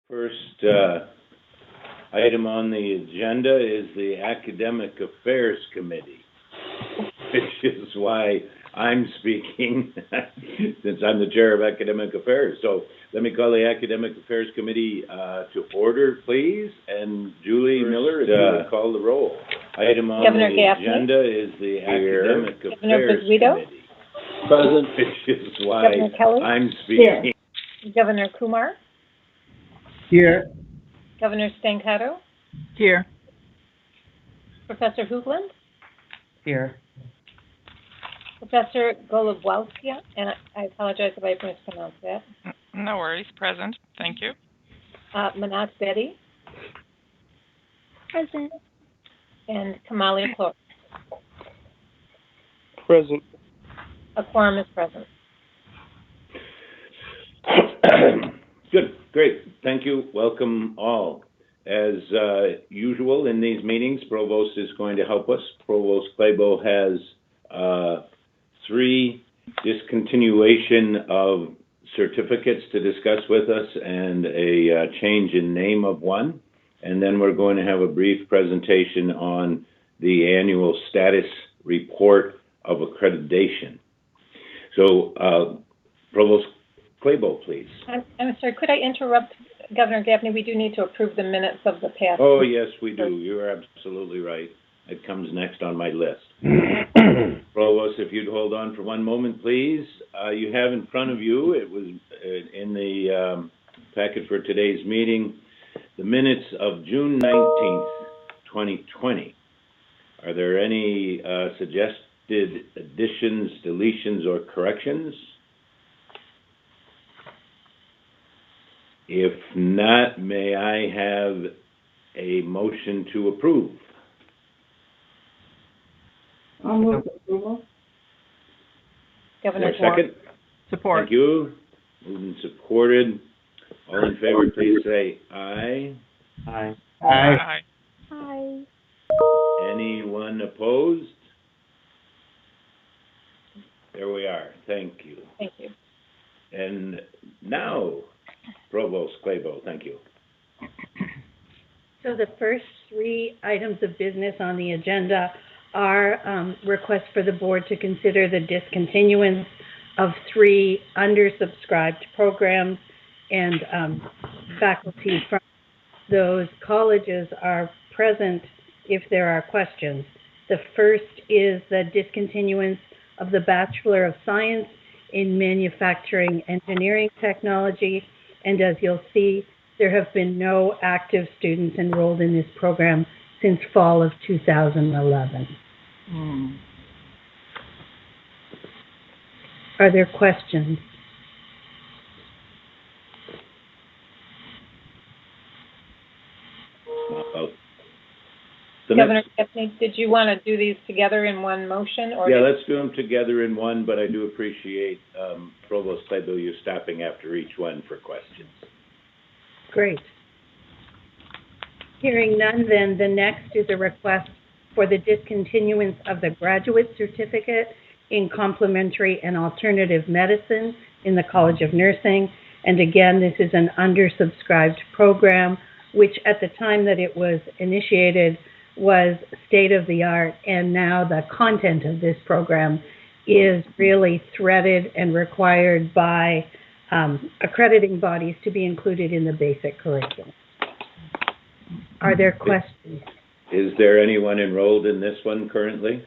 First item on the agenda is the Academic Affairs Committee, which is why I'm speaking since I'm the chair of Academic Affairs. So let me call the Academic Affairs Committee to order, please. And Julie Miller, if you would call the roll. Item on Governor the Gaffney. agenda is the Academic Affairs Committee. Present. Which is why Kelly. I'm speaking. Here. Governor Kumar. Here. Governor Stancato. Here. Professor Hoogland. Here. Professor Golubowska, and I apologize if I mispronounced that. No worries. Present. Thank you. Manat Betty. Present. And Kamalia Clark. Present. A quorum is present. Good, great. Thank you. Welcome all. As usual in these meetings, Provost is going to help us. Provost Claybo has 3 discontinuation of certificates to discuss with us and a change in name of one. And then we're going to have a brief presentation on the annual status report of accreditation. So, Provost Claybo, please. I'm sorry, could I interrupt, Governor Gaffney? We do need to approve the minutes of the past. Oh, yes, we do. You're absolutely right. It comes next on my list. Provost, if you'd hold on for one moment, please. You have in front of you, it was in the packet for today's meeting, the minutes of June 19th, 2020. Are there any suggested additions, deletions, or corrections? If not, may I have a motion to approve? I'll move approval. Governor Second? Support. Thank you. Moved and supported. All in favor, please say aye. Aye. Aye. Hi. Anyone opposed? There we are. Thank you. Thank you. And now, Provost Claybo, thank you. So the first 3 items of business on the agenda are requests for the board to consider the discontinuance of 3 undersubscribed programs, and faculty from those colleges are present if there are questions. The first is the discontinuance of the Bachelor of Science in Manufacturing Engineering Technology, and as you'll see, there have been no active students enrolled in this program since fall of 2011. Are there questions? Governor Gaffney, did you want to do these together in one motion? Or Yeah, let's do them together in one, but I do appreciate Provost Claybo, you stopping after each one for questions. Great. Hearing none, then the next is a request for the discontinuance of the graduate certificate in complementary and alternative medicine in the College of Nursing. And again, this is an undersubscribed program, which at the time that it was initiated was state-of-the-art, and now the content of this program is really threaded and required by accrediting bodies to be included in the basic curriculum. Are there questions? Is there anyone enrolled in this one currently?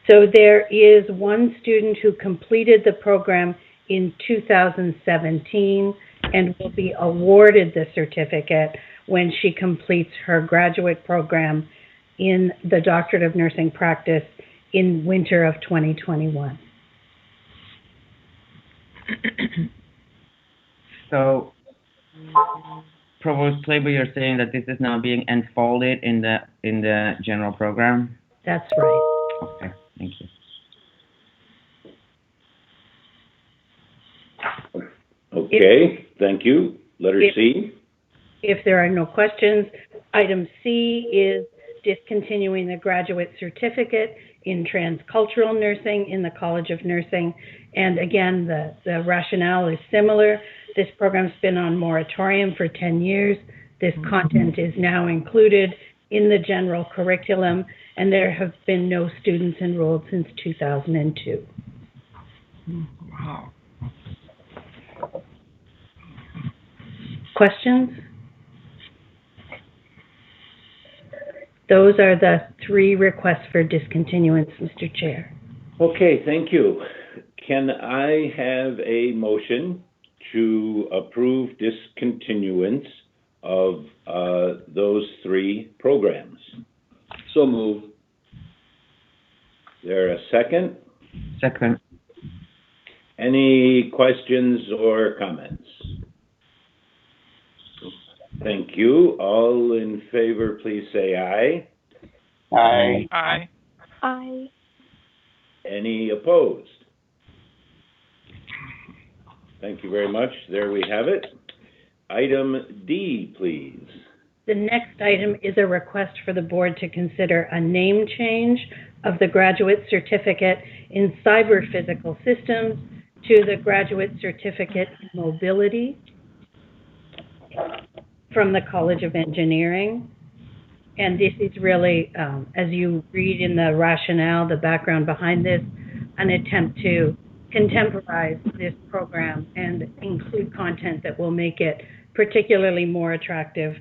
So there is one student who completed the program in 2017 and will be awarded the certificate when she completes her graduate program in the Doctorate of Nursing Practice in winter of 2021. So, Provost Claybo, you're saying that this is now being enfolded in the general program? That's right. Okay, thank you. Okay, thank you. Letter C. If there are no questions, item C is discontinuing the graduate certificate in transcultural nursing in the College of Nursing. And again, the rationale is similar. This program's been on moratorium for 10 years. This content is now included in the general curriculum, and there have been no students enrolled since 2002. Wow. Questions? Those are the 3 requests for discontinuance, Mr. Chair. Okay, thank you. Can I have a motion to approve discontinuance of those 3 programs? So moved. Is there a second? Second. Any questions or comments? Thank you. All in favor, please say aye. Aye. Aye. Aye. Any opposed? Thank you very much. There we have it. Item D, please. The next item is a request for the board to consider a name change of the Graduate Certificate in Cyber Physical Systems to the Graduate Certificate in Mobility from the College of Engineering. And this is really, as you read in the rationale, the background behind this, an attempt to contemporize this program and include content that will make it particularly more attractive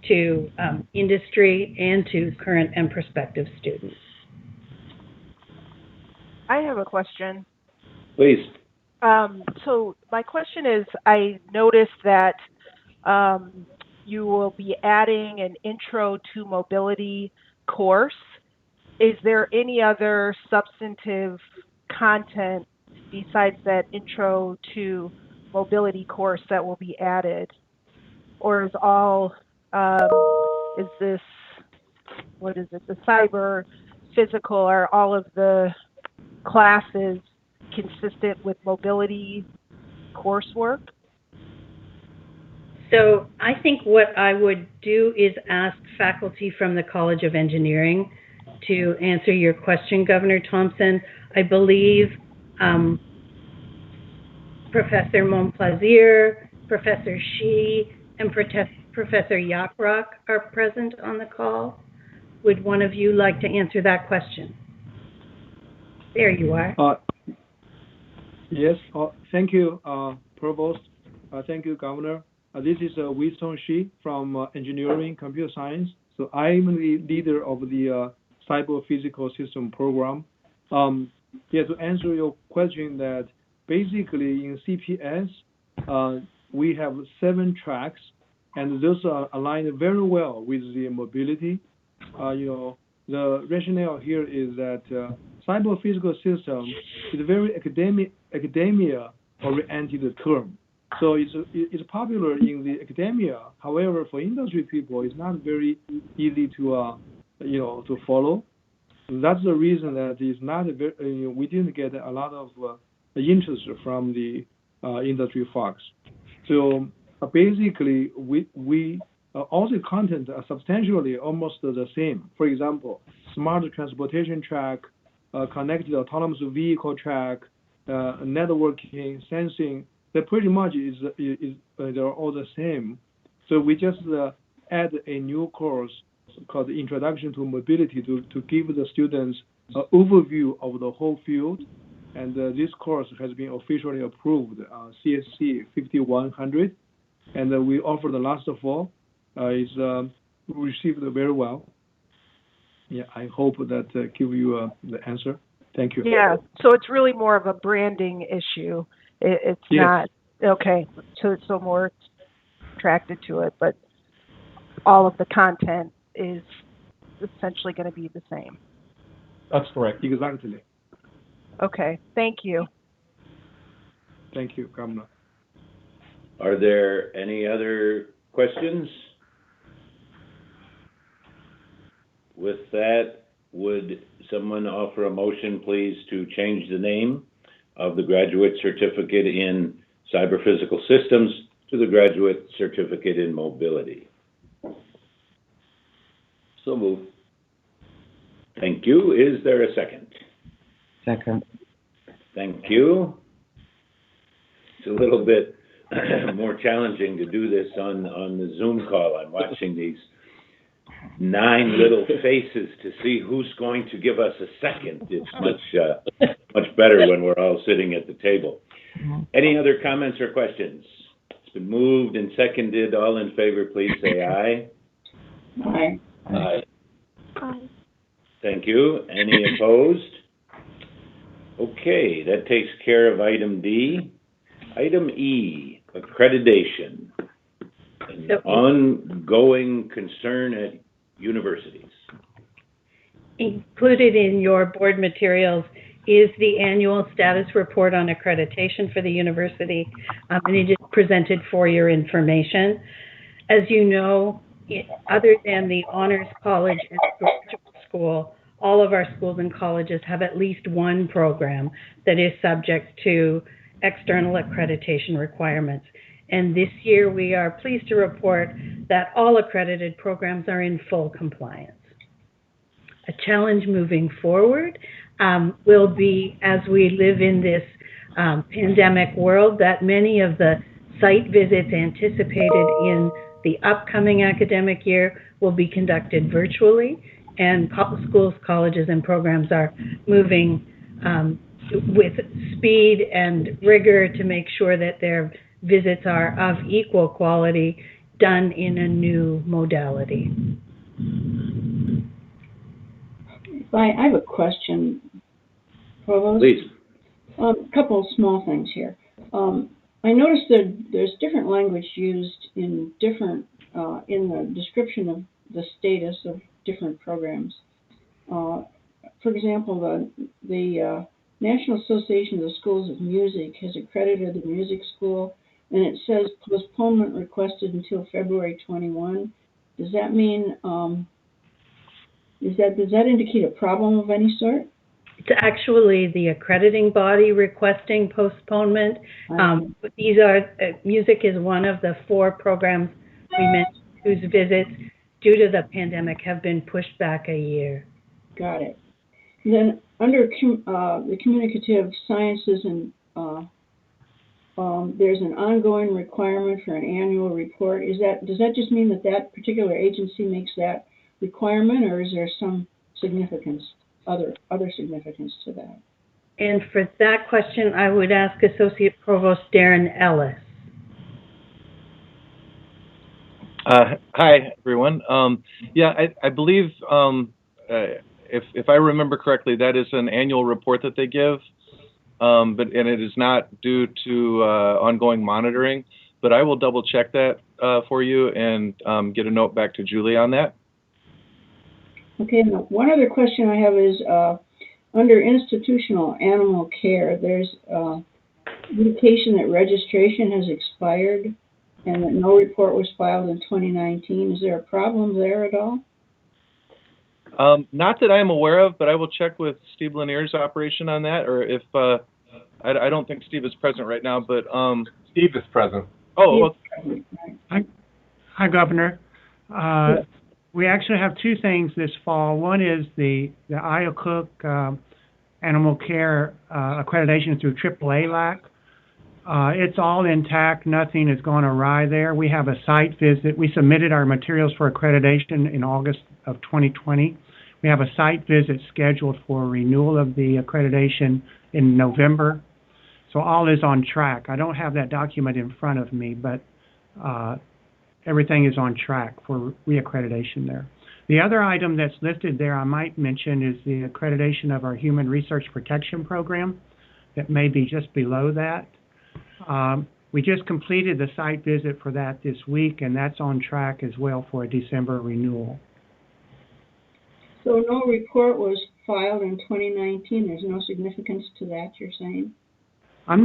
to industry and to current and prospective students. I have a question. Please. So my question is, I noticed that you will be adding an Intro to Mobility course. Is there any other substantive content besides that Intro to Mobility course that will be added? Or is all, is this, what is it, the cyber, physical, are all of the classes consistent with mobility coursework? So I think what I would do is ask faculty from the College of Engineering to answer your question, Governor Thompson. I believe Professor Monplaisir, Professor Shi, and Professor Yakrock are present on the call. Would one of you like to answer that question? There you are. Yes, thank you, Provost. Thank you, Governor. This is Winston Shi from Engineering Computer Science. So I'm the leader of the Cyber Physical System program. To answer your question, that basically in CPS, we have 7 tracks, and those are aligned very well with the mobility. The rationale here is that cyber physical system is a very academia-oriented term. So it's popular in the academia. However, for industry people, it's not very easy to to follow. That's the reason that it's not we didn't get a lot of interest from the industry folks. So basically, we all the content are substantially almost the same. For example, smart transportation track, connected autonomous vehicle track, networking, sensing. That pretty much they're all the same. So we just add a new course called Introduction to Mobility to give the students an overview of the whole field. And this course has been officially approved, CSC 5100, and we offered the last fall. It's received very well. Yeah, I hope that give you the answer. Thank you. Yeah, so it's really more of a branding issue. It's yes. not, okay, so more attracted to it, but all of the content is essentially going to be the same. That's correct. Exactly. Okay, thank you. Thank you, Governor. Are there any other questions? With that, would someone offer a motion, please, to change the name of the Graduate Certificate in Cyber Physical Systems to the Graduate Certificate in Mobility? So moved. Thank you. Is there a second? Second. Thank you. It's a little bit more challenging to do this on the Zoom call. I'm watching these 9 little faces to see who's going to give us a second. It's much better when we're all sitting at the table. Any other comments or questions? It's been moved and seconded. All in favor, please say aye. Aye. Aye. Thank you. Any opposed? Okay, that takes care of item D. Item E, accreditation, an ongoing concern at universities. Included in your board materials is the annual status report on accreditation for the university, and it is presented for your information. As you know, other than the honors college and graduate school, all of our schools and colleges have at least one program that is subject to external accreditation requirements. And this year we are pleased to report that all accredited programs are in full compliance. A challenge moving forward will be, as we live in this pandemic world, that many of the site visits anticipated in the upcoming academic year will be conducted virtually, and schools, colleges, and programs are moving with speed and rigor to make sure that their visits are of equal quality, done in a new modality. I have a question, Provost. Please. A couple of small things here. I noticed that there's different language used in different in the description of the status of different programs. For example, the National Association of Schools of Music has accredited the music school, and it says postponement requested until February 21. Does that mean does that indicate a problem of any sort? It's actually the accrediting body requesting postponement. These are music is one of the 4 programs we mentioned whose visits, due to the pandemic, have been pushed back a year. Got it. And then under the communicative sciences, and there's an ongoing requirement for an annual report. Does that just mean that particular agency makes that requirement, or is there some significance, other significance to that? And for that question, I would ask Associate Provost Darren Ellis. Hi, everyone. I believe, if I remember correctly, that is an annual report that they give, and it is not due to ongoing monitoring. But I will double check that for you and get a note back to Julie on that. Okay. Now, one other question I have is under institutional animal care, there's indication that registration has expired and that no report was filed in 2019. Is there a problem there at all? Not that I'm aware of, but I will check with Steve Lanier's operation on that, or if I don't think Steve is present right now, but Steve is present. Oh, Hi, Governor. We actually have 2 things this fall. One is the IOCOOK animal care accreditation through AAA-LAC. It's all intact. Nothing has gone awry there. We have a site visit. We submitted our materials for accreditation in August of 2020. We have a site visit scheduled for renewal of the accreditation in November. So all is on track. I don't have that document in front of me, but everything is on track for reaccreditation there. The other item that's listed there I might mention is the accreditation of our Human Research Protection Program that may be just below that. We just completed the site visit for that this week, and that's on track as well for a December renewal. So no report was filed in 2019. There's no significance to that, you're saying? I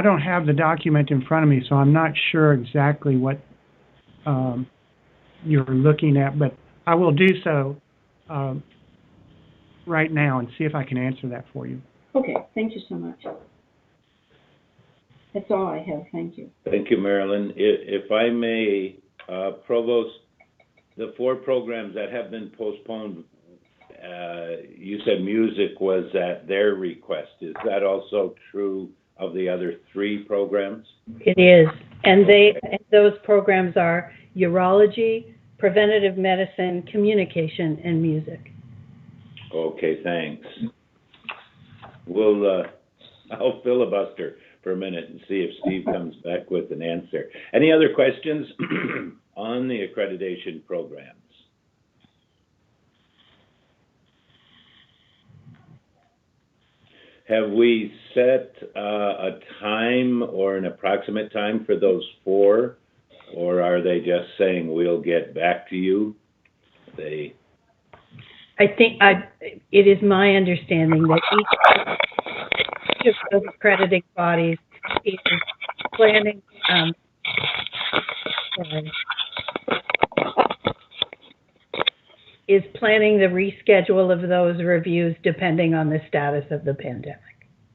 don't have the document in front of me, so I'm not sure exactly what you're looking at, but I will do so right now and see if I can answer that for you. Okay, thank you so much. That's all I have. Thank you. Thank you, Marilyn. If I may, Provost, the 4 programs that have been postponed, you said music was at their request. Is that also true of the other 3 programs? It is. And those programs are urology, preventative medicine, communication, and music. Okay, thanks. I'll filibuster for a minute and see if Steve comes back with an answer. Any other questions on the accreditation programs? Have we set a time or an approximate time for those 4, or are they just saying we'll get back to you? I think it is my understanding that each of those accrediting bodies is planning the reschedule of those reviews depending on the status of the pandemic.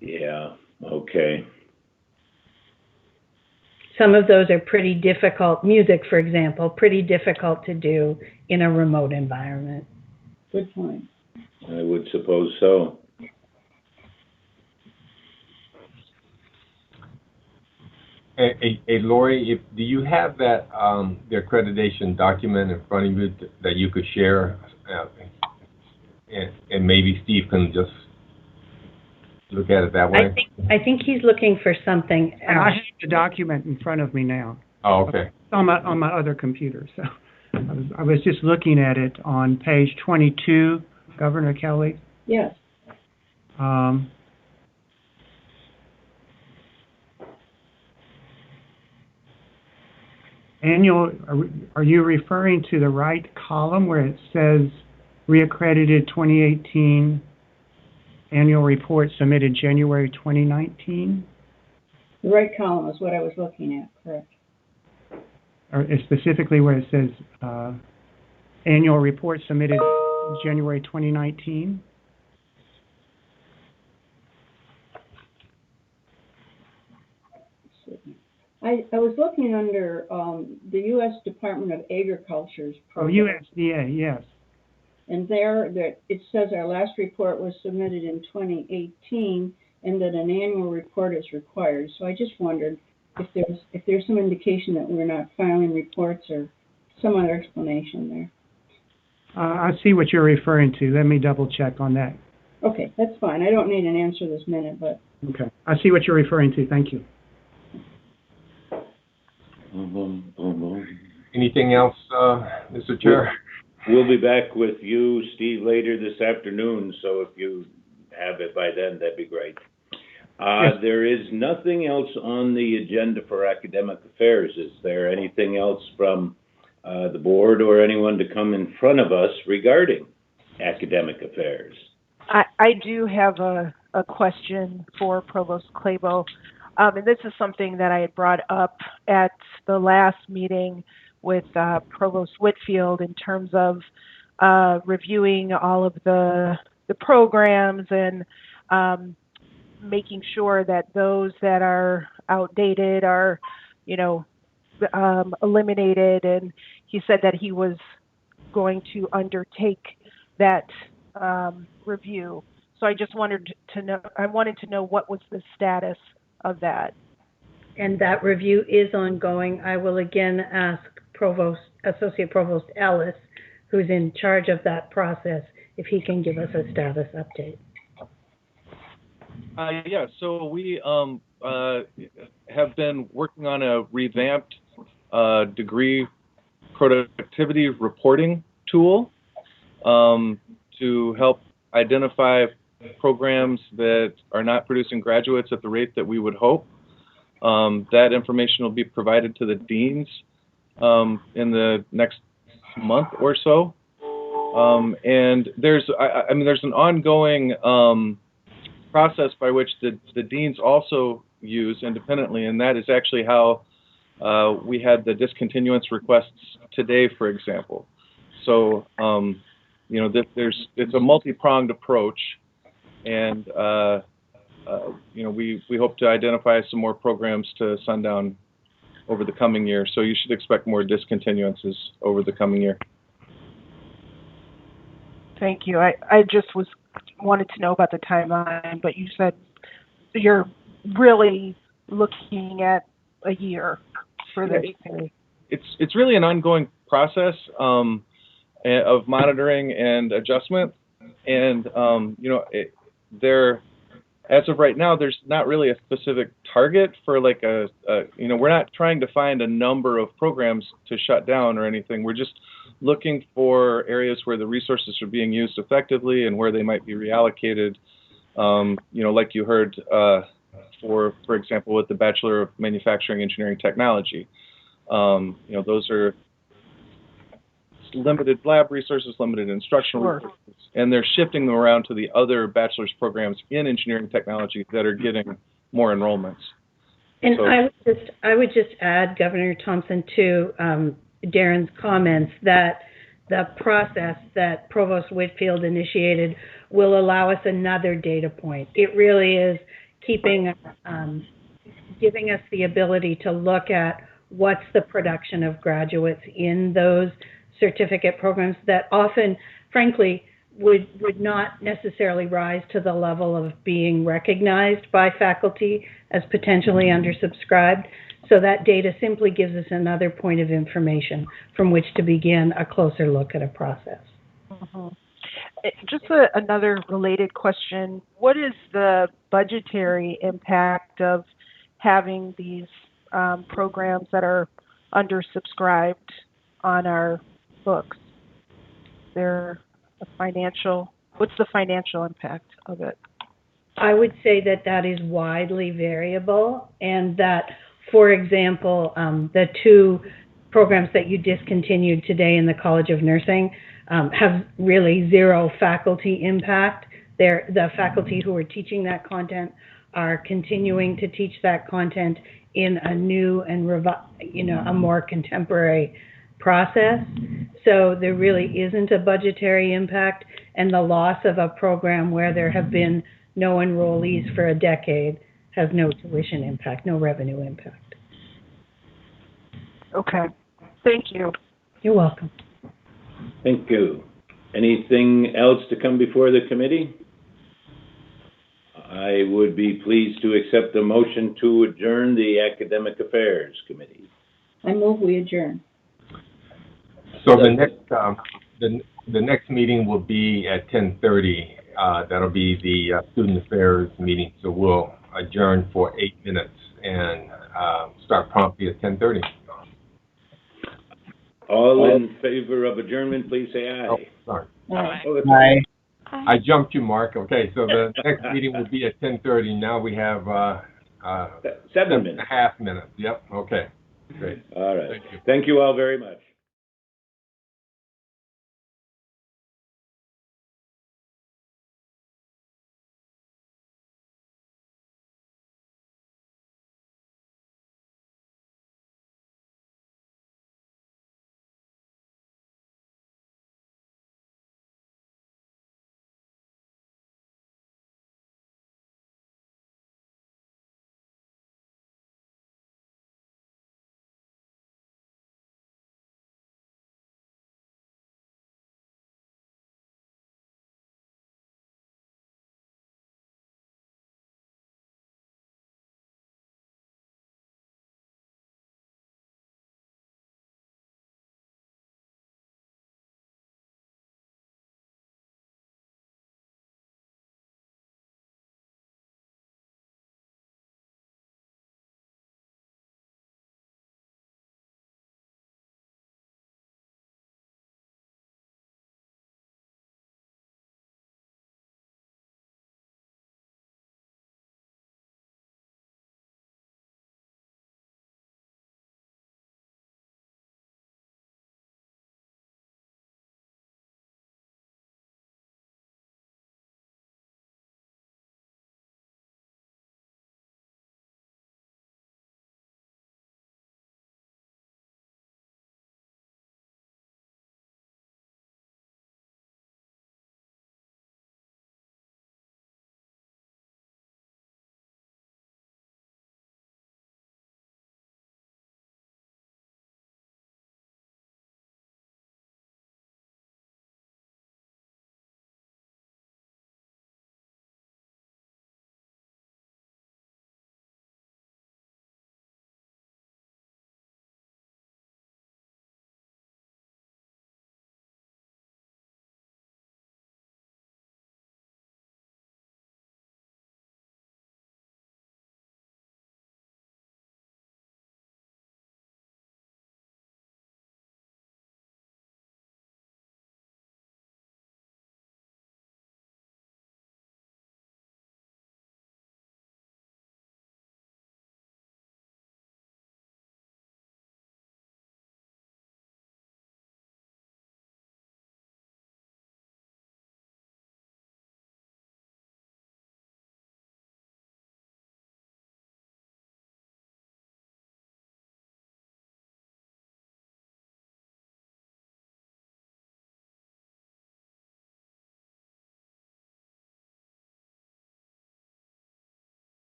Yeah, okay. Some of those are pretty difficult, music, for example, pretty difficult to do in a remote environment. Good point. I would suppose so. Hey, Lori, do you have that the accreditation document in front of you that you could share, and maybe Steve can just look at it that way? I think he's looking for something else. I have the document in front of me now. Oh, okay. It's on my other computer. So I was just looking at it on page 22, Governor Kelly. Yes. Annual, are you referring to the right column where it says reaccredited 2018 annual report submitted January 2019? The right column is what I was looking at, correct. Or specifically where it says annual report submitted January 2019? I was looking under the U.S. Department of Agriculture's program. Oh, USDA, yes. And there it says our last report was submitted in 2018 and that an annual report is required. So I just wondered if there's some indication that we're not filing reports or some other explanation there. I see what you're referring to. Let me double check on that. Okay, that's fine. I don't need an answer this minute, but... Okay, I see what you're referring to. Thank you. Anything else, Mr. Chair? We'll be back with you, Steve, later this afternoon, so if you have it by then, that'd be great. Yes. There is nothing else on the agenda for academic affairs. Is there anything else from the board or anyone to come in front of us regarding academic affairs? I do have a question for Provost Clabo. And this is something that I had brought up at the last meeting with Provost Whitfield in terms of reviewing all of the programs and making sure that those that are outdated are, eliminated. And he said that he was going to undertake that review. So I just wanted to know what was the status of that. And that review is ongoing. I will again ask Associate Provost Ellis, who's in charge of that process, if he can give us a status update. Yeah, so we have been working on a revamped degree productivity reporting tool to help identify programs that are not producing graduates at the rate that we would hope. That information will be provided to the deans in the next month or so. And there's an ongoing process by which the deans also use independently, and that is actually how we had the discontinuance requests today, for example. So, it's a multi-pronged approach, and we hope to identify some more programs to sundown over the coming year. So you should expect more discontinuances over the coming year. Thank you. I just wanted to know about the timeline, but you said you're really looking at a year. for this pay? It's really an ongoing process of monitoring and adjustment, and as of right now, there's not really a specific target for like we're not trying to find a number of programs to shut down or anything. We're just looking for areas where the resources are being used effectively and where they might be reallocated. Like you heard, for example, with the Bachelor of Manufacturing Engineering Technology. Those are limited lab resources, limited instructional resources, and they're shifting them around to the other bachelor's programs in engineering technology that are getting more enrollments. And so, I would just add, Governor Thompson, to Darren's comments that the process that Provost Whitfield initiated will allow us another data point. It really is giving us the ability to look at what's the production of graduates in those certificate programs that often, frankly, would not necessarily rise to the level of being recognized by faculty as potentially undersubscribed. So that data simply gives us another point of information from which to begin a closer look at a process. Mm-hmm. Just another related question. What is the budgetary impact of having these programs that are undersubscribed on our books? What's the financial impact of it? I would say that is widely variable, and that, for example, the two programs that you discontinued today in the College of Nursing have really zero faculty impact. The faculty who are teaching that content are continuing to teach that content in a new and a more contemporary process. So there really isn't a budgetary impact, and the loss of a program where there have been no enrollees for a decade has no tuition impact, no revenue impact. Okay. Thank you. You're welcome. Thank you. Anything else to come before the committee? I would be pleased to accept the motion to adjourn the Academic Affairs Committee. I move we adjourn. So the next meeting will be at 10:30. That'll be the Student Affairs meeting. So we'll adjourn for 8 minutes and start promptly at 10:30. All in favor of adjournment, please say aye. Oh, sorry. Aye. I jumped you, Mark. Okay, so the next meeting will be at 10:30. Now we have 7 minutes. 7.5 minutes. Yep. Okay. Great. All right. Thank you all very much.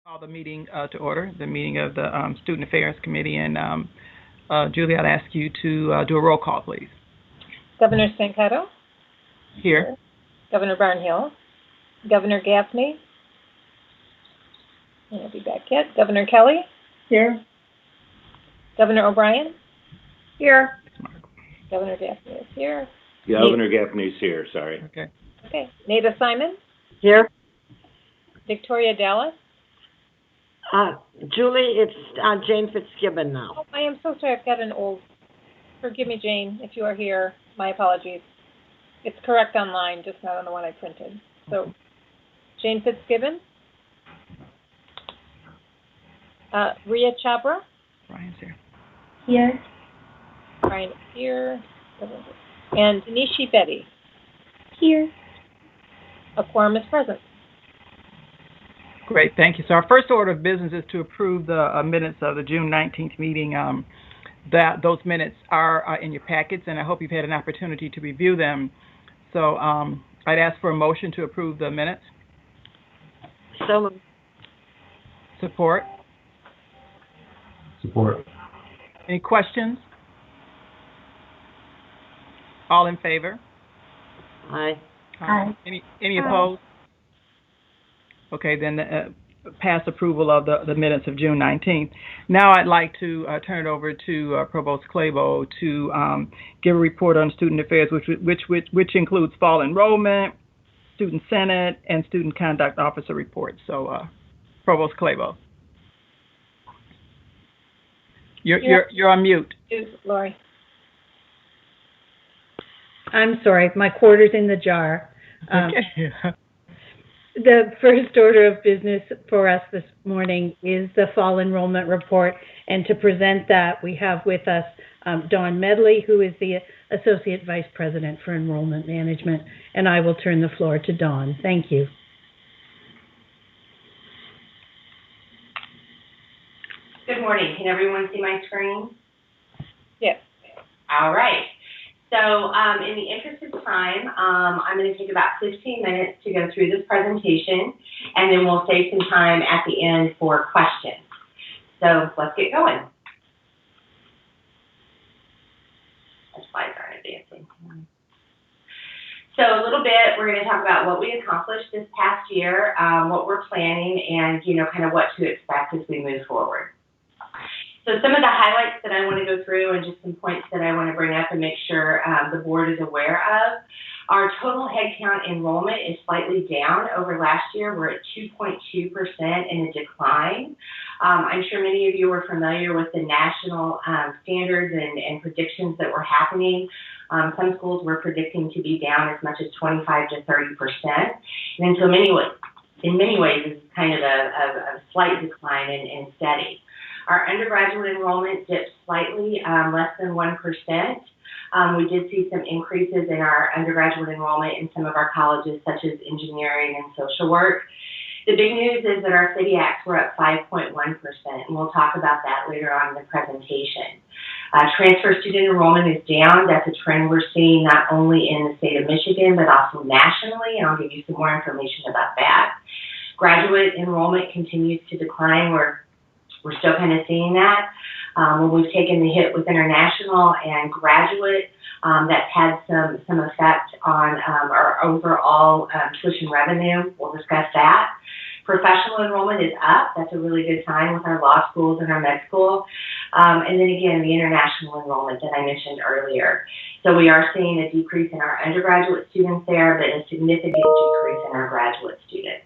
Call the meeting to order, the meeting of the Student Affairs Committee. And Julie, I'd ask you to do a roll call, please. Governor Stancato? Here. Governor Barnhill? Governor Gaffney? He won't be back yet. Governor Kelly? Here. Governor O'Brien? Here. Governor Gaffney is here. Governor Gaffney's here, sorry. Okay. Okay. Nada Simon? Here. Victoria Dallas? Julie, it's Jane Fitzgibbon now. Oh, I am so sorry. I've got an old. Forgive me, Jane, if you are here. My apologies. It's correct online, just not on the one I printed. So, Jane Fitzgibbon? Ria Chabra? Brian's here. Here. Brian is here. And Nishi Betty? Here. A quorum is present. Great, thank you. So our first order of business is to approve the minutes of the June 19th meeting. Those minutes are in your packets, and I hope you've had an opportunity to review them. So I'd ask for a motion to approve the minutes. So moved. Support? Support. Any questions? All in favor? Aye. Aye. Any opposed? Okay, then pass approval of the minutes of June 19th. Now I'd like to turn it over to Provost Clabo to give a report on student affairs, which includes fall enrollment, student senate, and student conduct officer reports. So, Provost Clabo, you're on mute. Lori. I'm sorry, my quarter's in the jar. Okay. The first order of business for us this morning is the fall enrollment report, and to present that, we have with us Dawn Medley, who is the Associate Vice President for Enrollment Management, and I will turn the floor to Dawn. Thank you. Good morning. Can everyone see my screen? Yes. All right. So in the interest of time, I'm going to take about 15 minutes to go through this presentation, and then we'll save some time at the end for questions. So let's get going. The slides aren't advancing. So a little bit, we're going to talk about what we accomplished this past year, what we're planning, and, kind of what to expect as we move forward. So some of the highlights that I want to go through and just some points that I want to bring up and make sure the board is aware of. Our total headcount enrollment is slightly down over last year. We're at 2.2% in a decline. I'm sure many of you are familiar with the national standards and predictions that were happening. Some schools were predicting to be down as much as 25 to 30%. And so in many ways, it's kind of a slight decline and steady. Our undergraduate enrollment dipped slightly, less than 1%. We did see some increases in our undergraduate enrollment in some of our colleges, such as engineering and social work. The big news is that our FTIACs were up 5.1%, and we'll talk about that later on in the presentation. Transfer student enrollment is down. That's a trend we're seeing not only in the state of Michigan, but also nationally, and I'll give you some more information about that. Graduate enrollment continues to decline. We're still kind of seeing that. When we've taken the hit with international and graduate, that's had some effect on our overall tuition revenue. We'll discuss that. Professional enrollment is up. That's a really good sign with our law schools and our med school. And then again, the international enrollment that I mentioned earlier. So we are seeing a decrease in our undergraduate students there, but a significant decrease in our graduate students.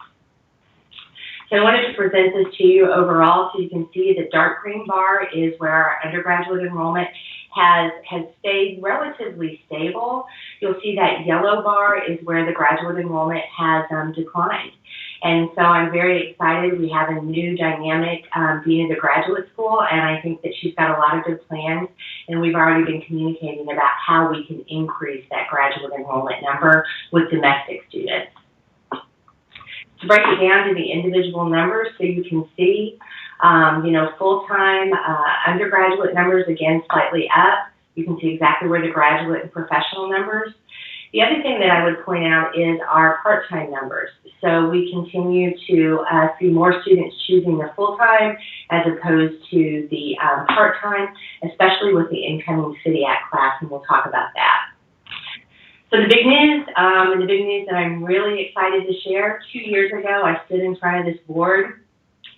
So I wanted to present this to you overall so you can see the dark green bar is where our undergraduate enrollment has stayed relatively stable. You'll see that yellow bar is where the graduate enrollment has declined. And so I'm very excited. We have a new dynamic being at a graduate school, and I think that she's got a lot of good plans, and we've already been communicating about how we can increase that graduate enrollment number with domestic students. To break it down to the individual numbers so you can see, full-time undergraduate numbers, again, slightly up. You can see exactly where the graduate and professional numbers. The other thing that I would point out is our part-time numbers. So we continue to see more students choosing the full-time as opposed to the part-time, especially with the incoming FTIAC class, and we'll talk about that. So the big news, and the big news that I'm really excited to share, 2 years ago I stood in front of this board,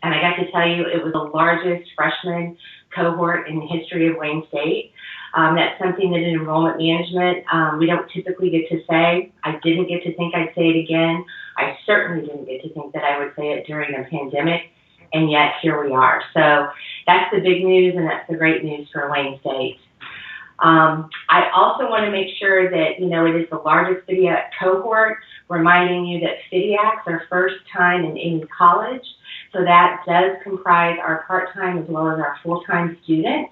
and I got to tell you it was the largest freshman cohort in the history of Wayne State. That's something that in enrollment management we don't typically get to say. I didn't get to think I'd say it again. I certainly didn't get to think that I would say it during a pandemic, and yet here we are. So that's the big news, and that's the great news for Wayne State. I also want to make sure that, it is the largest FTIAC cohort, reminding you that FTIACs are first time in any college, so that does comprise our part-time as well as our full-time students.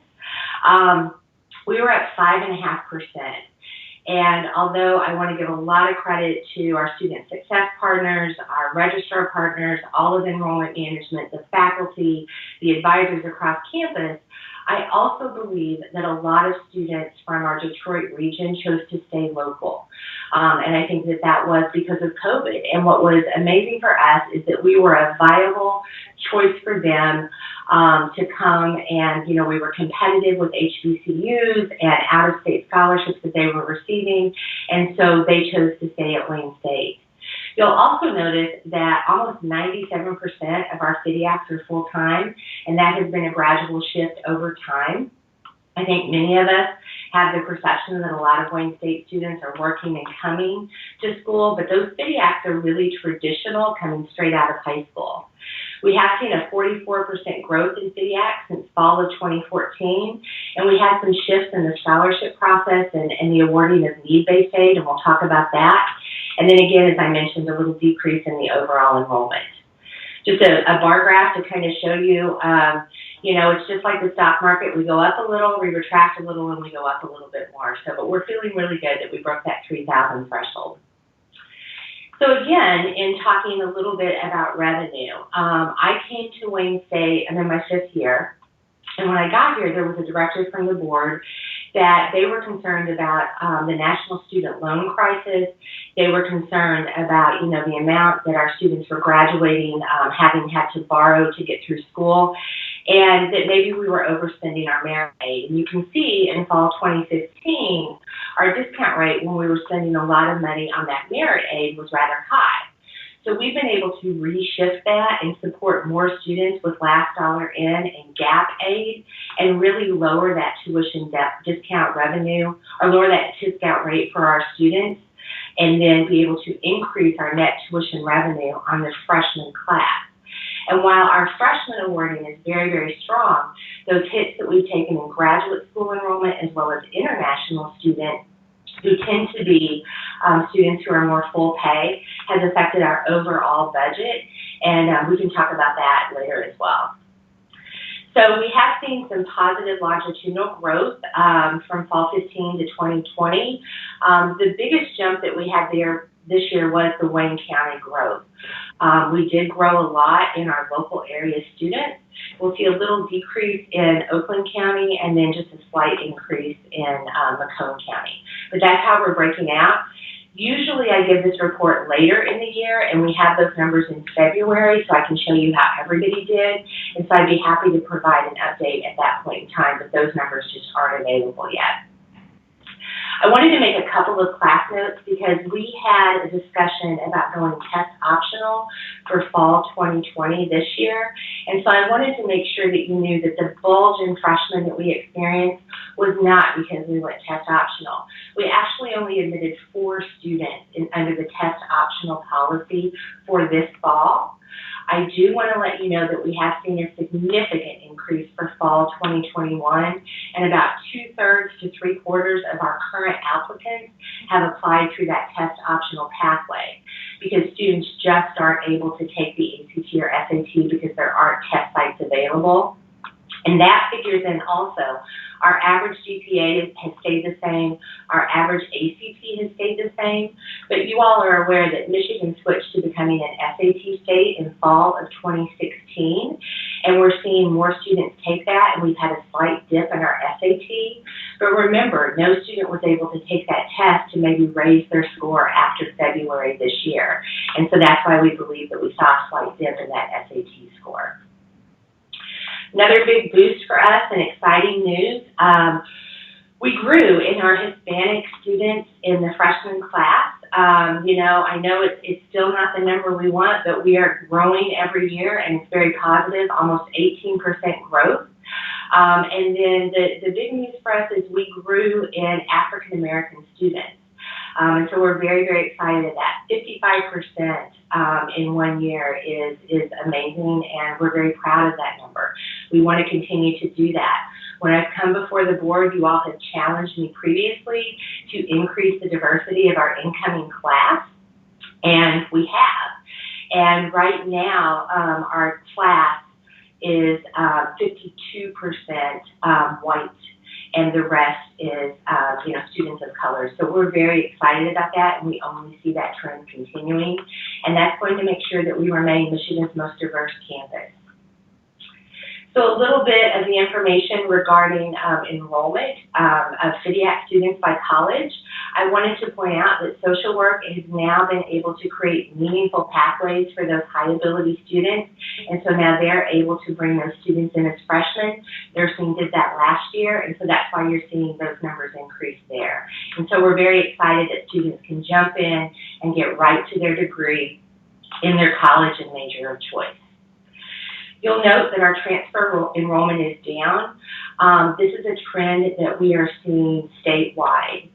We were at 5.5%. And although I want to give a lot of credit to our student success partners, our registrar partners, all of enrollment management, the faculty, the advisors across campus, I also believe that a lot of students from our Detroit region chose to stay local. And I think that that was because of COVID. And what was amazing for us is that we were a viable choice for them to come, and, we were competitive with HBCUs and out-of-state scholarships that they were receiving, and so they chose to stay at Wayne State. You'll also notice that almost 97% of our FTIACs are full-time, and that has been a gradual shift over time. I think many of us have the perception that a lot of Wayne State students are working and coming to school, but those FTIACs are really traditional, coming straight out of high school. We have seen a 44% growth in FTIACs since fall of 2014, and we had some shifts in the scholarship process and the awarding of need-based aid, and we'll talk about that. And then again, as I mentioned, a little decrease in the overall enrollment. Just a bar graph to kind of show you, it's just like the stock market. We go up a little, we retract a little, and we go up a little bit more. But we're feeling really good that we broke that 3,000 threshold. So again, in talking a little bit about revenue, I came to Wayne State, I'm in my 5th year, and when I got here, there was a directive from the board that they were concerned about the national student loan crisis. They were concerned about, the amount that our students were graduating, having had to borrow to get through school, and that maybe we were overspending our merit aid. And you can see in fall 2015, our discount rate when we were spending a lot of money on that merit aid was rather high. So we've been able to reshift that and support more students with last dollar in and gap aid, and really lower that tuition discount revenue, or lower that discount rate for our students, and then be able to increase our net tuition revenue on the freshman class. And while our freshman awarding is very, very strong, those hits that we've taken in graduate school enrollment as well as international students, who tend to be students who are more full pay, has affected our overall budget, and we can talk about that later as well. So we have seen some positive longitudinal growth from fall 15 to 2020. The biggest jump that we had there this year was the Wayne County growth. We did grow a lot in our local area students. We'll see a little decrease in Oakland County, and then just a slight increase in Macomb County. But that's how we're breaking out. Usually I give this report later in the year, and we have those numbers in February, so I can show you how everybody did. And so I'd be happy to provide an update at that point in time, but those numbers just aren't available yet. I wanted to make a couple of class notes because we had a discussion about going test optional for fall 2020 this year. And so I wanted to make sure that you knew that the bulge in freshmen that we experienced was not because we went test optional. We actually only admitted 4 students under the test optional policy for this fall. I do want to let you know that we have seen a significant increase for fall 2021, and about 2/3 to 3/4 of our current applicants have applied through that test optional pathway, because students just aren't able to take the ACT or SAT because there aren't test sites available. And that figures in also. Our average GPA has stayed the same. Our average ACT has stayed the same. But you all are aware that Michigan switched to becoming an SAT state in fall of 2016. and we're seeing more students take that, and we've had a slight dip in our SAT. But remember, no student was able to take that test to maybe raise their score after February this year. And so that's why we believe that we saw a slight dip in that SAT score. Another big boost for us and exciting news, we grew in our Hispanic students in the freshman class. I know it's still not the number we want, but we are growing every year, and it's very positive, almost 18% growth. And then the big news for us is we grew in African American students. And so we're very, very excited at that. 55% in 1 year is amazing, and we're very proud of that number. We want to continue to do that. When I've come before the board, you all have challenged me previously to increase the diversity of our incoming class, and we have. And right now, our class is 52% white, and the rest is, students of color. So we're very excited about that, and we only see that trend continuing. And that's going to make sure that we remain Michigan's most diverse campus. So a little bit of the information regarding enrollment of FTIAC students by college. I wanted to point out that social work has now been able to create meaningful pathways for those high ability students, and so now they're able to bring those students in as freshmen. Nursing did that last year, and so that's why you're seeing those numbers increase there. And so we're very excited that students can jump in and get right to their degree in their college and major of choice. You'll note that our transfer enrollment is down. This is a trend that we are seeing statewide.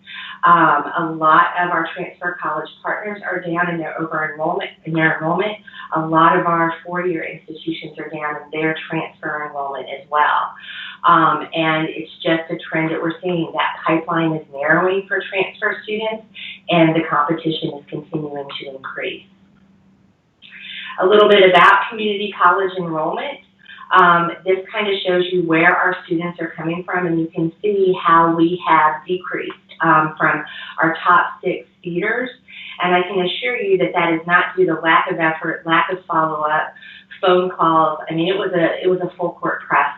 A lot of our transfer college partners are down in their enrollment. A lot of our four-year institutions are down in their transfer enrollment as well. And it's just a trend that we're seeing. That pipeline is narrowing for transfer students, and the competition is continuing to increase. A little bit about community college enrollment. This kind of shows you where our students are coming from, and you can see how we have decreased from our top 6 feeders. And I can assure you that that is not due to lack of effort, lack of follow-up, phone calls. I mean, it was a full court press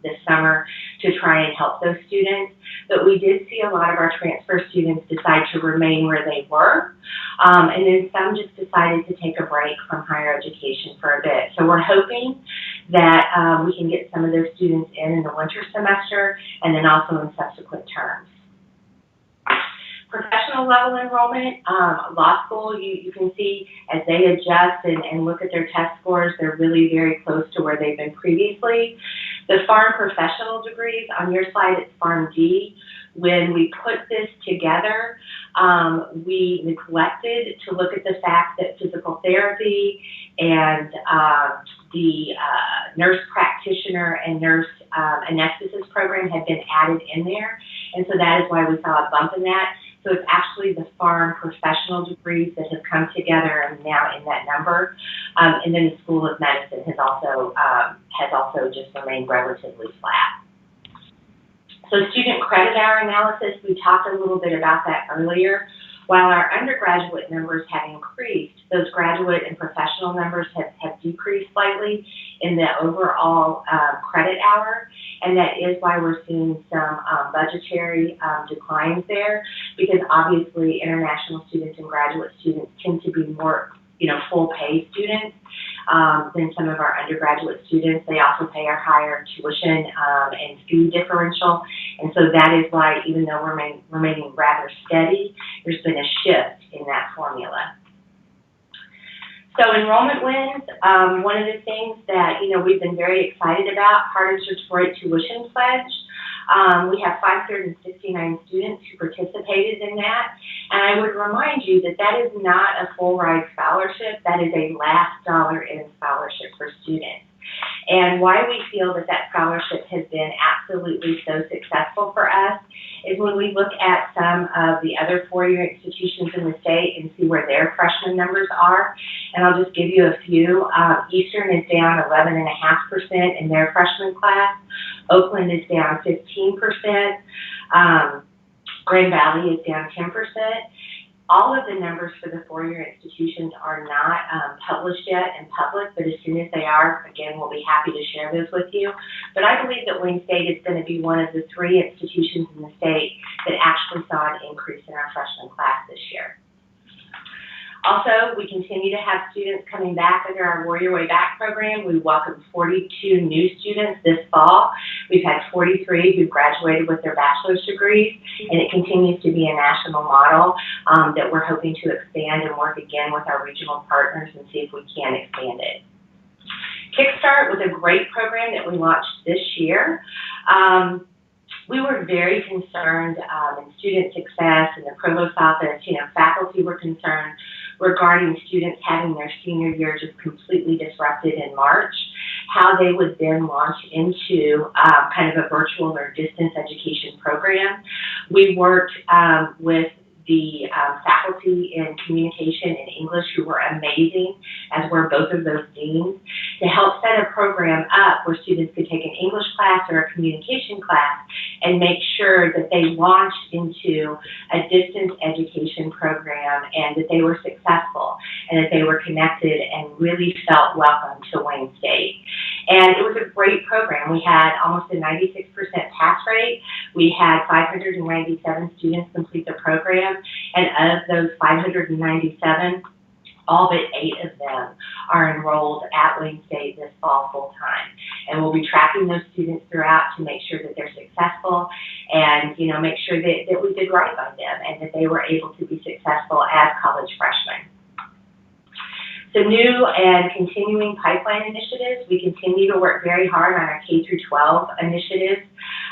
this summer to try and help those students. But we did see a lot of our transfer students decide to remain where they were. And then some just decided to take a break from higher education for a bit. So we're hoping that we can get some of those students in the winter semester and then also in subsequent terms. Professional level enrollment, law school, you can see as they adjust and look at their test scores, they're really very close to where they've been previously. The farm professional degrees, on your slide it's Farm D. When we put this together, we neglected to look at the fact that physical therapy and the nurse practitioner and nurse anesthetist program had been added in there. And so that is why we saw a bump in that. So it's actually the farm professional degrees that have come together and now in that number. And then the School of Medicine has also just remained relatively flat. So student credit hour analysis, we talked a little bit about that earlier. While our undergraduate numbers have increased, those graduate and professional numbers have decreased slightly in the overall credit hour, and that is why we're seeing some budgetary declines there, because obviously international students and graduate students tend to be more full pay students than some of our undergraduate students. They also pay our higher tuition and fee differential. And so that is why, even though we're remaining rather steady, there's been a shift in that formula. So enrollment wins, one of the things that, we've been very excited about, Hardin's Detroit Tuition Pledge. We have 569 students who participated in that. And I would remind you that that is not a full ride scholarship. That is a last dollar in scholarship for students. And why we feel that that scholarship has been absolutely so successful for us is when we look at some of the other four-year institutions in the state and see where their freshman numbers are. And I'll just give you a few. Eastern is down 11.5% in their freshman class. Oakland is down 15%. Grand Valley is down 10%. All of the numbers for the four-year institutions are not published yet in public, but as soon as they are, again, we'll be happy to share those with you. But I believe that Wayne State is going to be one of the 3 institutions in the state that actually saw an increase in our freshman class this year. Also, we continue to have students coming back under our Warrior Way Back program. We welcomed 42 new students this fall. We've had 43 who graduated with their bachelor's degrees, and it continues to be a national model that we're hoping to expand and work again with our regional partners and see if we can expand it. Kickstart was a great program that we launched this year. We were very concerned in student success, and the provost office, faculty were concerned regarding students having their senior year just completely disrupted in March, how they would then launch into kind of a virtual or distance education program. We worked with the faculty in communication and English who were amazing, as were both of those deans, to help set a program up where students could take an English class or a communication class and make sure that they launched into a distance education program and that they were successful and that they were connected and really felt welcome to Wayne State. And it was a great program. We had almost a 96% pass rate. We had 597 students complete the program, and of those 597, all but 8 of them are enrolled at Wayne State this fall full-time. And we'll be tracking those students throughout to make sure that they're successful and, make sure that we did right by them and that they were able to be successful as college freshmen. The new and continuing pipeline initiatives, we continue to work very hard on our K-12 initiatives.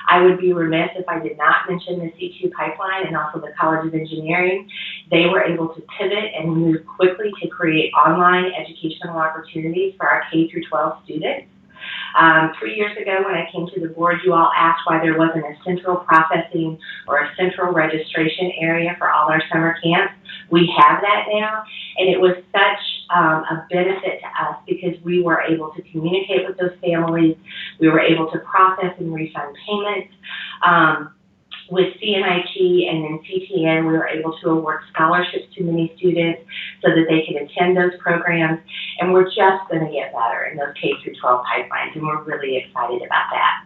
I would be remiss if I did not mention the C2 pipeline and also the College of Engineering. They were able to pivot and move quickly to create online educational opportunities for our K-12 students. 3 years ago when I came to the board, you all asked why there wasn't a central processing or a central registration area for all our summer camps. We have that now, and it was such a benefit to us because we were able to communicate with those families. We were able to process and refund payments. With CNIT and then CTN, we were able to award scholarships to many students so that they could attend those programs. And we're just going to get better in those K-12 pipelines, and we're really excited about that.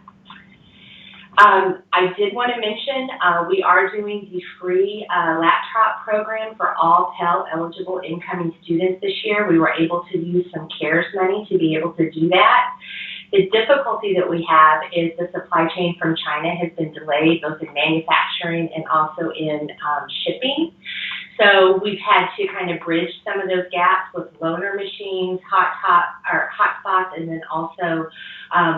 I did want to mention we are doing the free laptop program for all Pell-eligible incoming students this year. We were able to use some CARES money to be able to do that. The difficulty that we have is the supply chain from China has been delayed, both in manufacturing and also in shipping. So we've had to kind of bridge some of those gaps with loaner machines, hotspots, and then also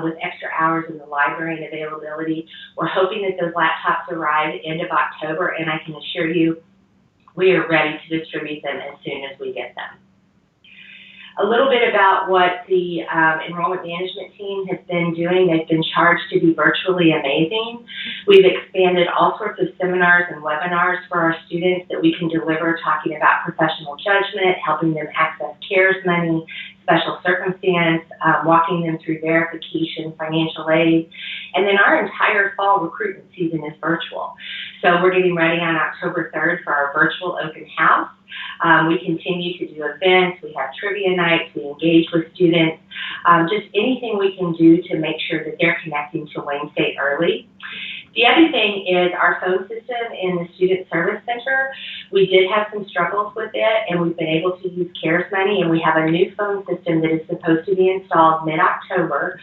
with extra hours in the library and availability. We're hoping that those laptops arrive end of October, and I can assure you we are ready to distribute them as soon as we get them. A little bit about what the enrollment management team has been doing. They've been charged to be virtually amazing. We've expanded all sorts of seminars and webinars for our students that we can deliver, talking about professional judgment, helping them access CARES money, special circumstance, walking them through verification, financial aid. And then our entire fall recruitment season is virtual. So we're getting ready on October 3rd for our virtual open house. We continue to do events, we have trivia nights, we engage with students, just anything we can do to make sure that they're connecting to Wayne State early. The other thing is our phone system in the Student Service Center. We did have some struggles with it, and we've been able to use CARES money, and we have a new phone system that is supposed to be installed mid-October.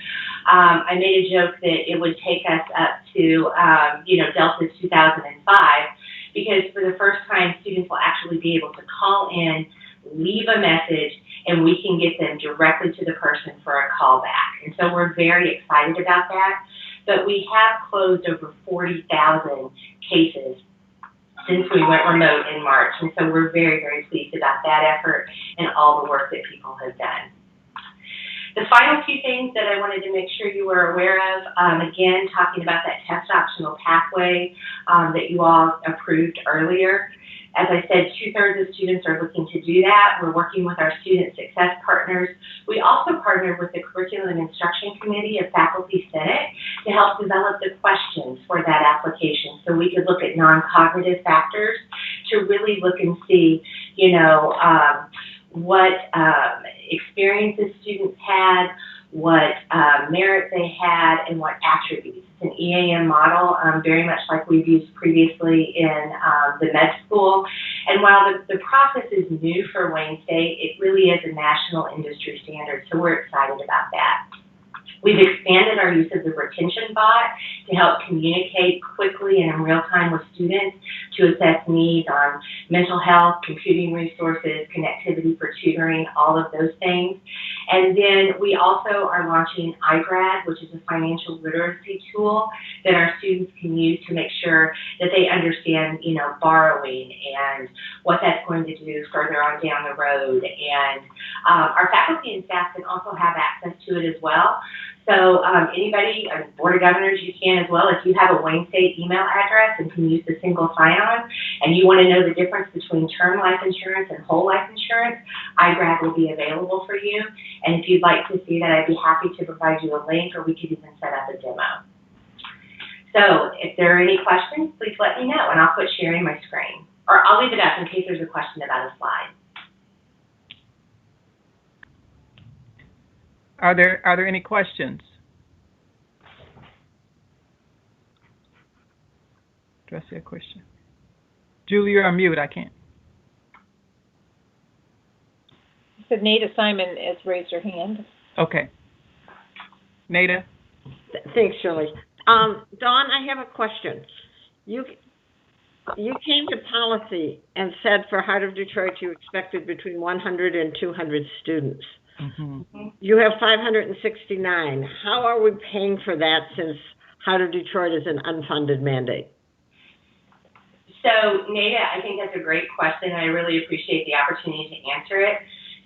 I made a joke that it would take us up to, Delta 2005, because for the first time, students will actually be able to call in, leave a message, and we can get them directly to the person for a call back. And so we're very excited about that. But we have closed over 40,000 cases since we went remote in March. And so we're very, very pleased about that effort and all the work that people have done. The final few things that I wanted to make sure you were aware of, again, talking about that test optional pathway that you all approved earlier. As I said, 2/3 of students are looking to do that. We're working with our student success partners. We also partnered with the Curriculum and Instruction Committee of Faculty Senate to help develop the questions for that application so we could look at non-cognitive factors to really look and see, what experiences students had, what merit they had, and what attributes. It's an EAM model, very much like we've used previously in the med school. And while the process is new for Wayne State, it really is a national industry standard, so we're excited about that. We've expanded our use of the retention bot to help communicate quickly and in real time with students to assess needs on mental health, computing resources, connectivity for tutoring, all of those things. And then we also are launching iGrad, which is a financial literacy tool that our students can use to make sure that they understand, borrowing and what that's going to do further on down the road. And our faculty and staff can also have access to it as well. So anybody, Board of Governors, you can as well. If you have a Wayne State email address and can use the single sign-on, and you want to know the difference between term life insurance and whole life insurance, iGrad will be available for you. And if you'd like to see that, I'd be happy to provide you a link, or we could even set up a demo. So if there are any questions, please let me know, and I'll quit sharing my screen. Or I'll leave it up in case there's a question about a slide. Are there any questions? Do I see a question? Julie, you're on mute. I can't. So Nada Simon has raised her hand. Okay. Nada? Thanks, Shirley. Dawn, I have a question. You came to policy and said for Heart of Detroit you expected between 100 and 200 students. Mm-hmm. You have 569. How are we paying for that since Heart of Detroit is an unfunded mandate? So, Nada, I think that's a great question, and I really appreciate the opportunity to answer it.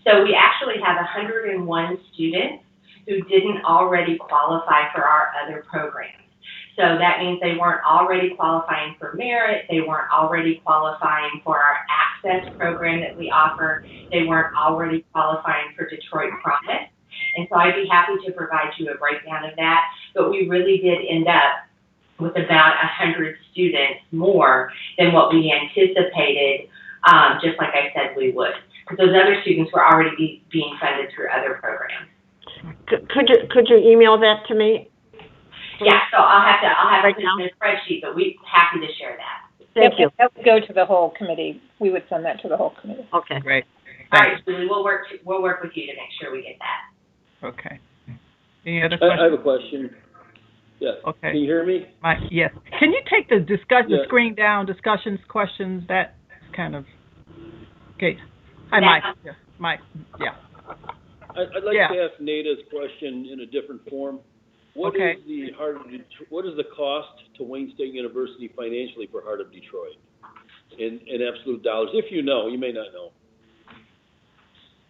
So we actually have 101 students who didn't already qualify for our other programs. So that means they weren't already qualifying for merit, they weren't already qualifying for our access program that we offer, they weren't already qualifying for Detroit Promise. And so I'd be happy to provide you a breakdown of that, but we really did end up with about 100 students more than what we anticipated, just like I said we would. Because those other students were already being funded through other programs. Could you email that to me? Yeah, so I'll have to put it in a spreadsheet, but we're happy to share that. Thank you. That would go to the whole committee. We would send that to the whole committee. Okay. Great. All right, Julie, we'll work with you to make sure we get that. Okay. Any other questions? I have a question. Yeah. Okay. Can you hear me? Yes. Can you take the screen down, discussions, questions, that kind of... Okay. Hi, Mike. Yeah. Mike, yeah. I'd like to ask Nada's question in a different form. What is the cost to Wayne State University financially for Heart of Detroit in absolute dollars? If you know, you may not know.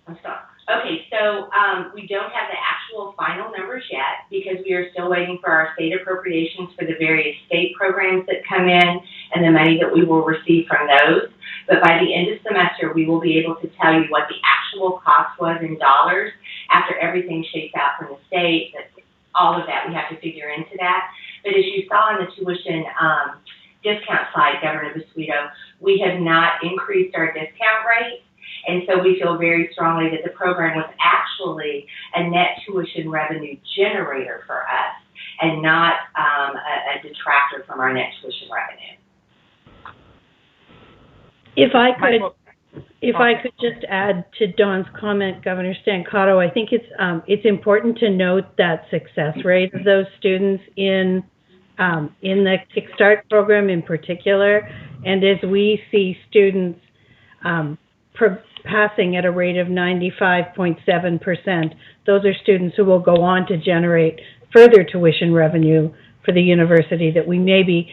Okay, so we don't have the actual final numbers yet because we are still waiting for our state appropriations for the various state programs that come in and the money that we will receive from those. But by the end of semester, we will be able to tell you what the actual cost was in dollars after everything shakes out from the state. All of that, we have to figure into that. But as you saw in the tuition discount slide, Governor Basuito, we have not increased our discount rate. And so we feel very strongly that the program was actually a net tuition revenue generator for us and not a detractor from our net tuition revenue. If I could just add to Dawn's comment, Governor Stancato, I think it's important to note that success rate of those students in the Kickstart program in particular, and as we see students passing at a rate of 95.7%, those are students who will go on to generate further tuition revenue for the university that we maybe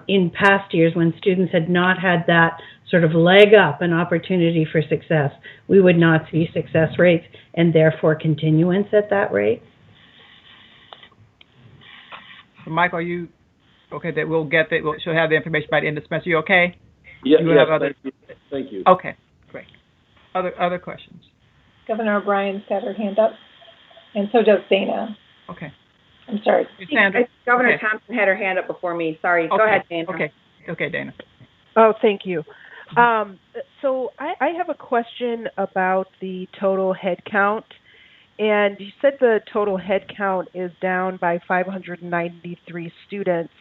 in past years when students had not had that sort of leg up an opportunity for success, we would not see success rates and therefore continuance at that rate. So Mike, are you okay that she'll have the information by the end of the semester? You okay? Yeah, you yes, have other? Thank you. Okay, great. Other questions? Governor O'Brien's got her hand up, and so does Dana. Okay. I'm sorry. Sandra? Governor Okay. Thompson had her hand up before me. Sorry. Go ahead, Dana. Okay, Dana. Oh, thank you. So I have a question about the total head count. And you said the total head count is down by 593 students.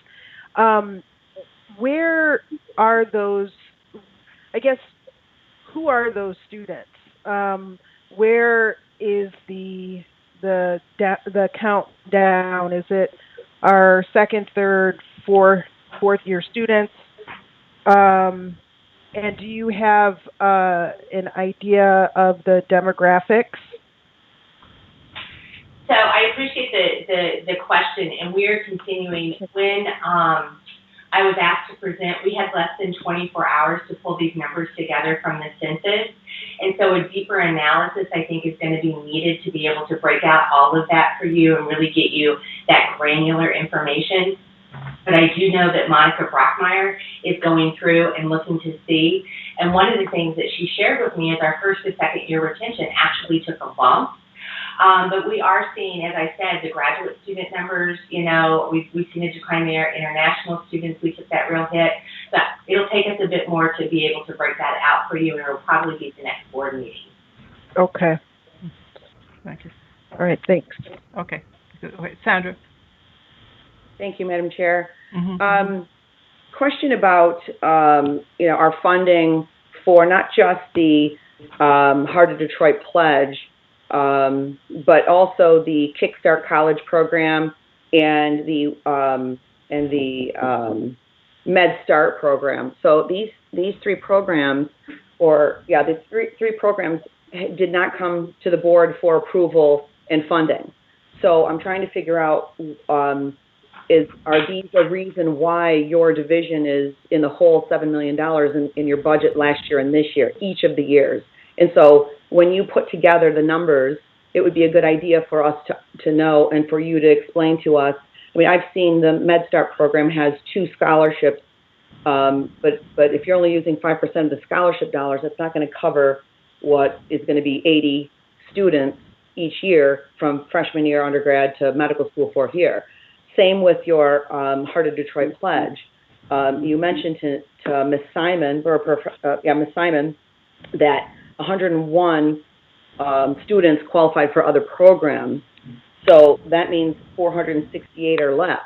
Where are those, I guess, who are those students? Where is the count down? Is it our second, third, fourth year students? And do you have an idea of the demographics? So I appreciate the question, and we're continuing. When I was asked to present, we had less than 24 hours to pull these numbers together from the census, and so a deeper analysis, I think, is going to be needed to be able to break out all of that for you and really get you that granular information. But I do know that Monica Brockmeyer is going through and looking to see, and one of the things that she shared with me is our first to second year retention actually took a bump. But we are seeing, as I said, the graduate student numbers, we've seen a decline there. International students, we took that real hit. But it'll take us a bit more to be able to break that out for you, and it'll probably be the next board meeting. Okay. Thank you. All right, thanks. Okay. Sandra? Thank you, Madam Chair. Mm-hmm. Question about, our funding for not just the Heart of Detroit Pledge, but also the Kickstart College program and the Med Start program. So these three programs, the three programs did not come to the board for approval and funding. So I'm trying to figure out, are these a reason why your division is in the whole $7 million in your budget last year and this year, each of the years? And so when you put together the numbers, it would be a good idea for us to know and for you to explain to us. I mean, I've seen the Med Start program has 2 scholarships, but if you're only using 5% of the scholarship dollars, that's not going to cover what is going to be 80 students each year from freshman year undergrad to medical school 4th year. Same with your Heart of Detroit Pledge. You mentioned to Ms. Simon, Ms. Simon, that 101 students qualified for other programs. So that means 468 are left.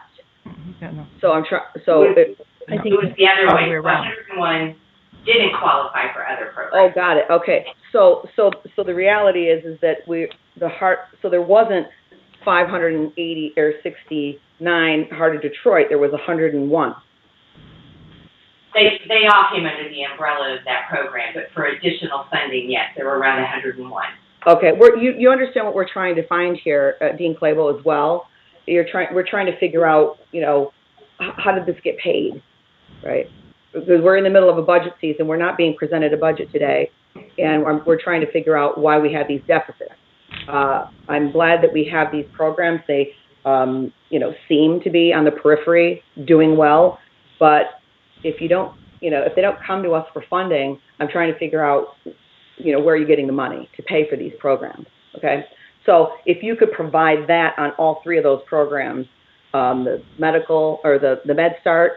So I'm trying. So I think it was the other way. 101 didn't qualify for other programs. Oh, got it. Okay. So the reality is that so there wasn't 580 or 69 Heart of Detroit. There was 101. They all came under the umbrella of that program, but for additional funding, yes, there were around 101. Okay, you understand what we're trying to find here, Dean Clabo, as well. We're trying to figure out, how did this get paid, right? Because we're in the middle of a budget season, we're not being presented a budget today, and we're trying to figure out why we have these deficits. I'm glad that we have these programs. They, seem to be on the periphery doing well, but if they don't come to us for funding, I'm trying to figure out, where are you getting the money to pay for these programs, okay? So if you could provide that on all 3 of those programs, the medical or the Med Start,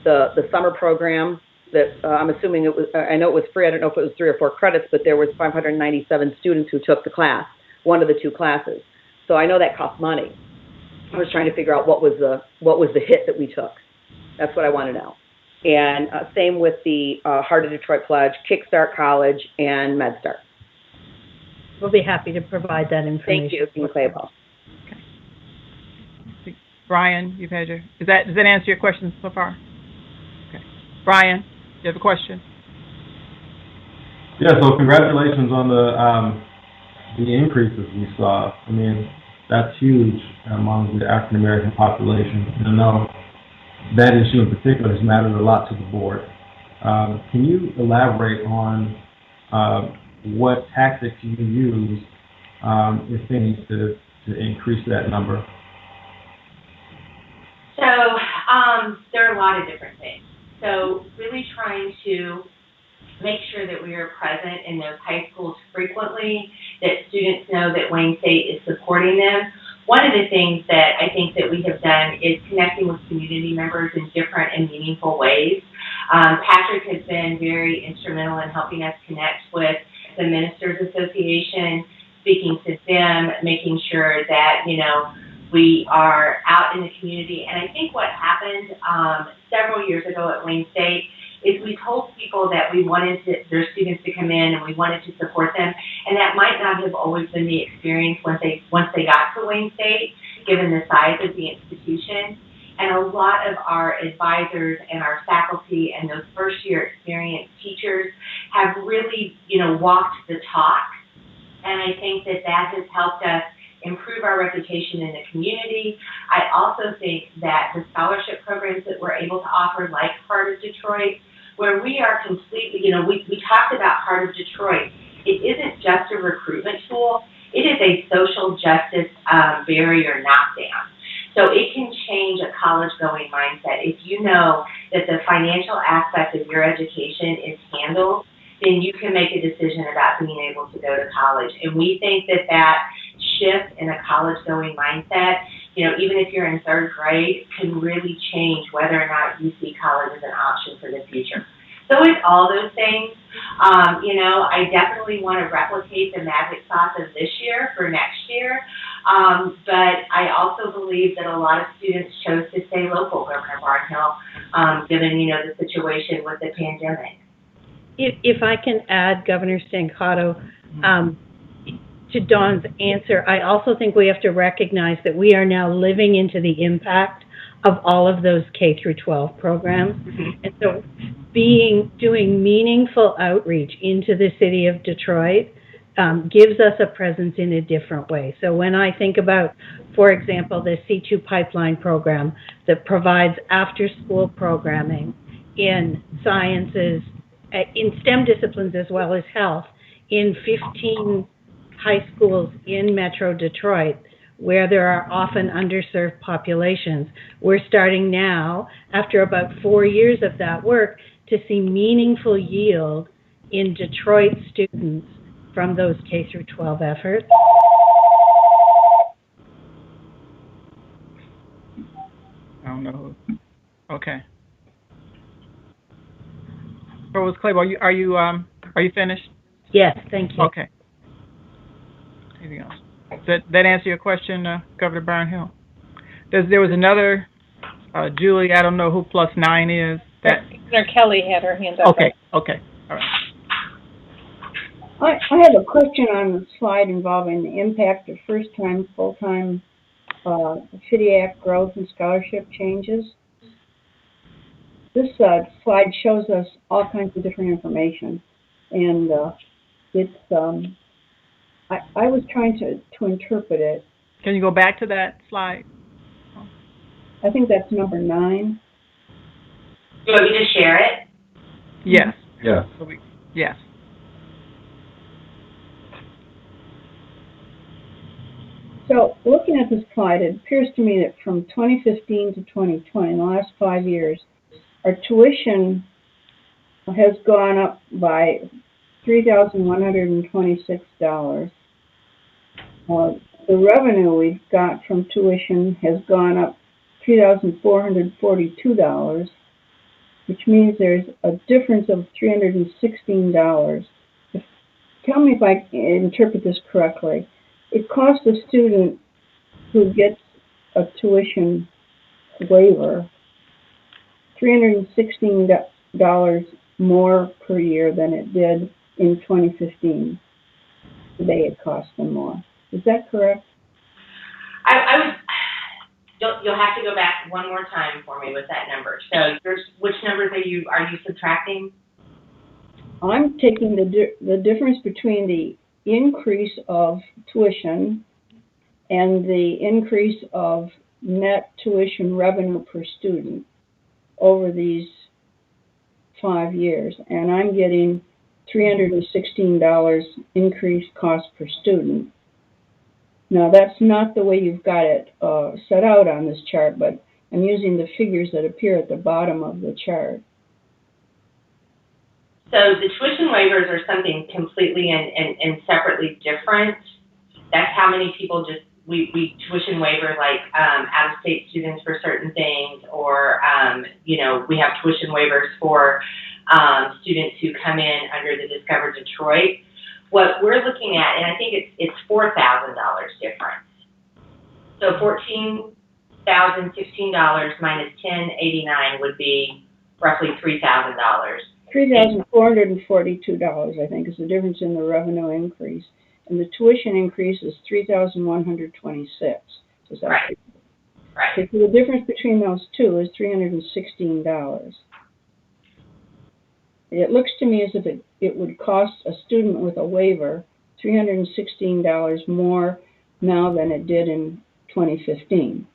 the summer program that I'm assuming I know it was free. I don't know if it was 3 or 4 credits, but there was 597 students who took the class, one of the 2 classes. So I know that cost money. I was trying to figure out what was the hit that we took. That's what I want to know. And same with the Heart of Detroit Pledge, Kickstart College, and Med Start. We'll be happy to provide that information. Thank you, Dean Clabo. Okay. Brian, you've had does that answer your question so far? Okay. Brian, you have a question? Yeah, so congratulations on the increases we saw. I mean, that's huge among the African American population. And I know that issue in particular has mattered a lot to the board. Can you elaborate on what tactics you use, if any, to increase that number? So there are a lot of different things. So really trying to make sure that we are present in those high schools frequently, that students know that Wayne State is supporting them. One of the things that I think that we have done is connecting with community members in different and meaningful ways. Patrick has been very instrumental in helping us connect with the Ministers Association, speaking to them, making sure that, you know, we are out in the community. And I think what happened several years ago at Wayne State is we told people that we wanted their students to come in and we wanted to support them, and that might not have always been the experience once they got to Wayne State, given the size of the institution. And a lot of our advisors and our faculty and those first-year experienced teachers have really, you know, walked the talk, and I think that has helped us improve our reputation in the community. I also think that the scholarship programs that we're able to offer, like Heart of Detroit, where we are completely, you know, we talked about Heart of Detroit. It isn't just a recruitment tool. It is a social justice barrier knockdown. So it can change a college-going mindset. If you know that the financial aspect of your education is handled, then you can make a decision about being able to go to college. And we think that shift in a college-going mindset, you know, even if you're in third grade, can really change whether or not you see college as an option for the future. So it's all those things. You know, I definitely want to replicate the magic sauce of this year for next year. But I also believe that a lot of students chose to stay local, Governor Barnhill, given, you know, the situation with the pandemic. If I can add, Governor Stancato, to Dawn's answer, I also think we have to recognize that we are now living into the impact of all of those K through 12 programs. And so doing meaningful outreach into the city of Detroit gives us a presence in a different way. So when I think about, for example, the C2 pipeline program that provides after-school programming in sciences, in STEM disciplines as well as health, in 15 high schools in Metro Detroit, where there are often underserved populations. We're starting now, after about 4 years of that work, to see meaningful yield in Detroit students from those K through 12 efforts. I don't know. Okay. Provost Claiborne, are you finished? Yes, thank you. Okay. Anything else? Does that answer your question, Governor Barnhill? There was another, Julie, I don't know who +9 is. Governor Kelly had her hand up. Okay, okay, all right. I have a question on the slide involving the impact of first-time, full-time FTIAC growth and scholarship changes. This slide shows us all kinds of different information, and it's I was trying to interpret it. Can you go back to that slide? I think that's number 9. You want me to share it? Yes. Yes. Yes. So looking at this slide, it appears to me that from 2015 to 2020, in the last 5 years, our tuition has gone up by $3,126. The revenue we've got from tuition has gone up $3,442, which means there's a difference of $316. Tell me if I interpret this correctly. It costs a student who gets a tuition waiver $316 more per year than it did in 2015. Today it costs them more. Is that correct? You'll have to go back one more time for me with that number. So which numbers are you subtracting? I'm taking the difference between the increase of tuition and the increase of net tuition revenue per student over these 5 years, and I'm getting $316 increased cost per student. Now, that's not the way you've got it set out on this chart, but I'm using the figures that appear at the bottom of the chart. So the tuition waivers are something completely and separately different. That's how many people we tuition waiver like out-of-state students for certain things, or we have tuition waivers for students who come in under the Discover Detroit. What we're looking at, and I think it's $4,000 difference. So $14,016 minus $1089 would be roughly $3,000. $3,442, I think, is the difference in the revenue increase, and the tuition increase is $3,126. Is that right? Right. Okay, so the difference between those two is $316. It looks to me as if it would cost a student with a waiver $316 more now than it did in 2015.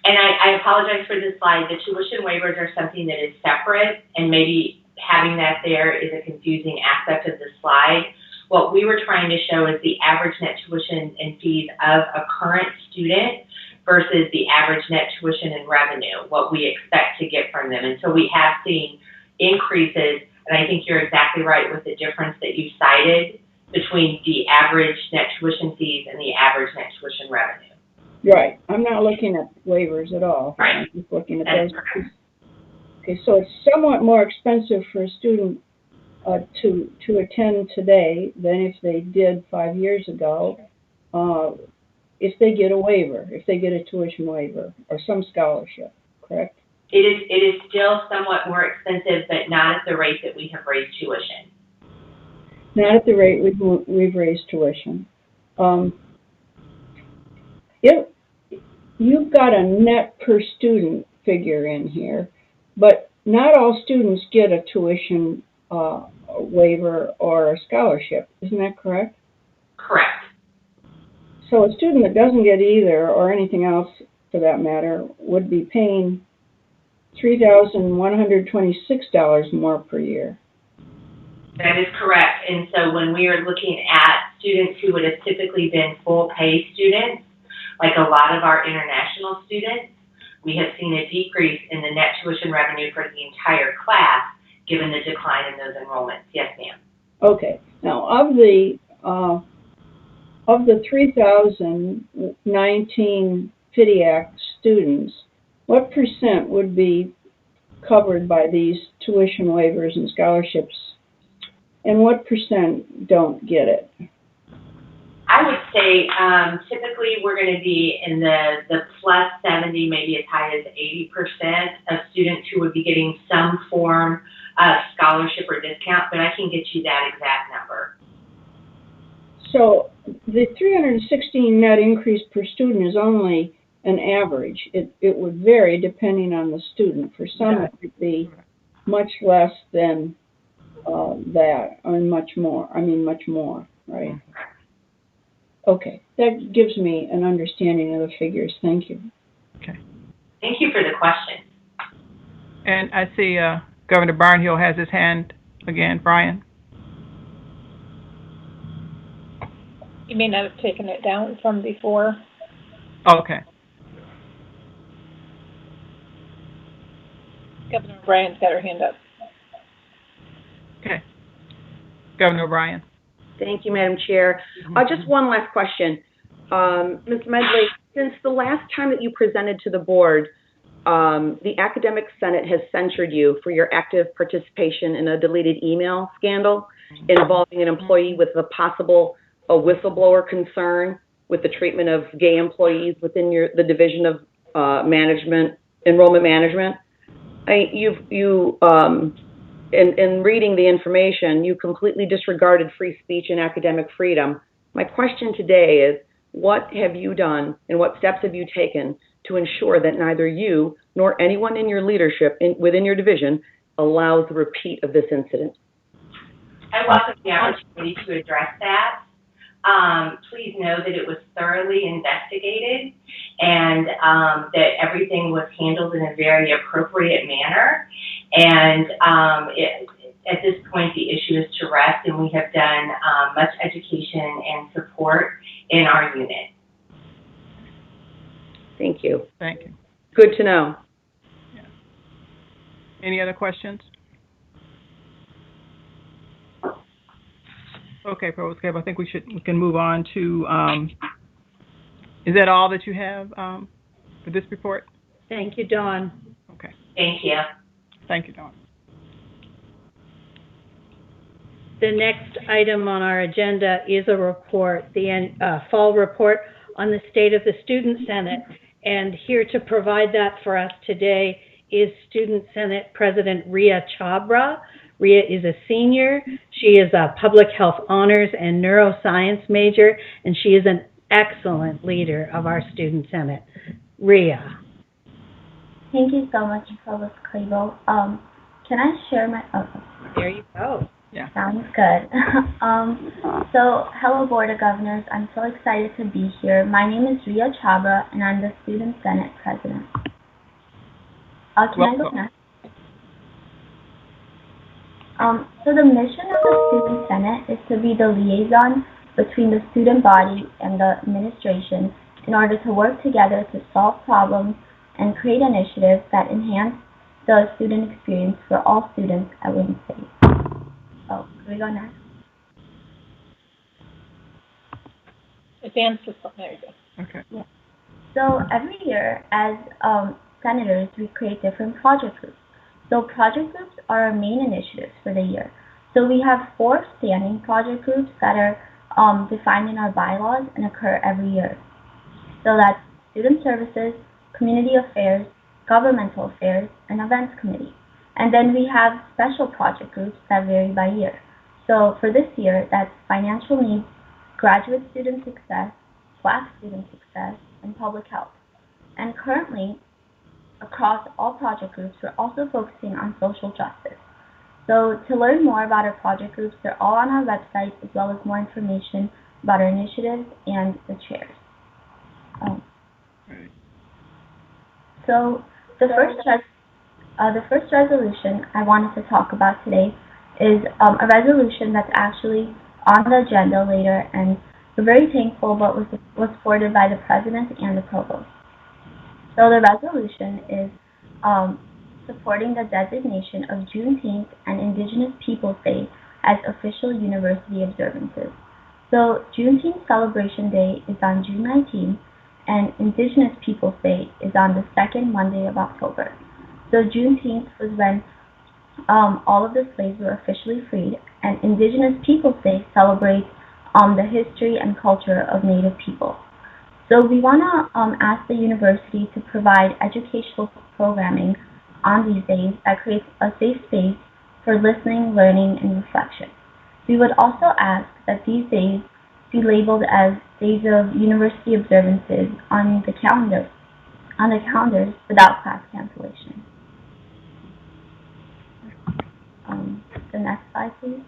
And I apologize for this slide. The tuition waivers are something that is separate, and maybe having that there is a confusing aspect of the slide. What we were trying to show is the average net tuition and fees of a current student versus the average net tuition and revenue, what we expect to get from them. And so we have seen increases, and I think you're exactly right with the difference that you cited between the average net tuition fees and the average net tuition revenue. Right. I'm not looking at waivers at all. Right. I'm just looking at those. Okay, so it's somewhat more expensive for a student to attend today than if they did 5 years ago, if they get a waiver, if they get a tuition waiver or some scholarship, correct? It is still somewhat more expensive, but not at the rate that we have raised tuition. Not at the rate we've raised tuition. You've got a net per student figure in here, but not all students get a tuition waiver or a scholarship. Isn't that correct? Correct. So a student that doesn't get either, or anything else for that matter, would be paying $3,126 more per year. That is correct. And so when we are looking at students who would have typically been full pay students, like a lot of our international students, we have seen a decrease in the net tuition revenue for the entire class given the decline in those enrollments. Yes, ma'am. Okay. Now, of the 3,019 FTIAC students, what percent would be covered by these tuition waivers and scholarships, and what percent don't get it? I would say typically we're going to be in the plus 70, maybe as high as 80% of students who would be getting some form of scholarship or discount, but I can get you that exact number. So the 316 net increase per student is only an average. It would vary depending on the student. For some, it would be much less than that, or much more. I mean, much more, right? Okay, that gives me an understanding of the figures. Thank you. Okay. Thank you for the question. And I see Governor Barnhill has his hand again. Brian? You may not have taken it down from before. Okay. Governor O'Brien's got her hand up. Okay. Governor O'Brien. Thank you, Madam Chair. Just one last question. Ms. Medley, since the last time that you presented to the board, the Academic Senate has censured you for your active participation in a deleted email scandal involving an employee with a possible whistleblower concern with the treatment of gay employees within the Division of Enrollment Management. In reading the information, you completely disregarded free speech and academic freedom. My question today is, what have you done and what steps have you taken to ensure that neither you nor anyone in your leadership within your division allows the repeat of this incident? I welcome the opportunity to address that. Please know that it was thoroughly investigated and that everything was handled in a very appropriate manner. And at this point, the issue is to rest, and we have done much education and support in our unit. Thank you. Thank you. Good to know. Yeah. Any other questions? Okay, Provost Cable, I think we can move on to, is that all that you have for this report? Thank you, Dawn. Okay. Thank you. Thank you, Dawn. The next item on our agenda is a report, the fall report on the state of the Student Senate. And here to provide that for us today is Student Senate President Ria Chabra. Ria is a senior. She is a public health honors and neuroscience major, and she is an excellent leader of our Student Senate. Ria. Thank you so much, Provost Clable. Can I share my... Oh, there you go. Yeah. Sounds good. So, hello, Board of Governors. I'm so excited to be here. My name is Ria Chabra, and I'm the Student Senate President. Can I go next? So the mission of the Student Senate is to be the liaison between the student body and the administration in order to work together to solve problems and create initiatives that enhance the student experience for all students at Wayne State. Oh, can we go next? Advance this one. There you go. Okay. Yeah. So every year, as senators, we create different project groups. So project groups are our main initiatives for the year. So we have 4 standing project groups that are defined in our bylaws and occur every year. So that's Student Services, Community Affairs, Governmental Affairs, and Events Committee. And then we have special project groups that vary by year. So for this year, that's Financial Needs, Graduate Student Success, Black Student Success, and Public Health. And currently, across all project groups, we're also focusing on social justice. So to learn more about our project groups, they're all on our website, as well as more information about our initiatives and the chairs. So the first resolution I wanted to talk about today is a resolution that's actually on the agenda later, and we're very thankful but was supported by the President and the Provost. So the resolution is supporting the designation of Juneteenth and Indigenous Peoples Day as official university observances. So Juneteenth Celebration Day is on June 19th, and Indigenous Peoples Day is on the second Monday of October. So Juneteenth was when all of the slaves were officially freed, and Indigenous Peoples Day celebrates the history and culture of Native people. So we want to ask the university to provide educational programming on these days that creates a safe space for listening, learning, and reflection. We would also ask that these days be labeled as days of university observances on the calendars without class cancellation. The next slide, please.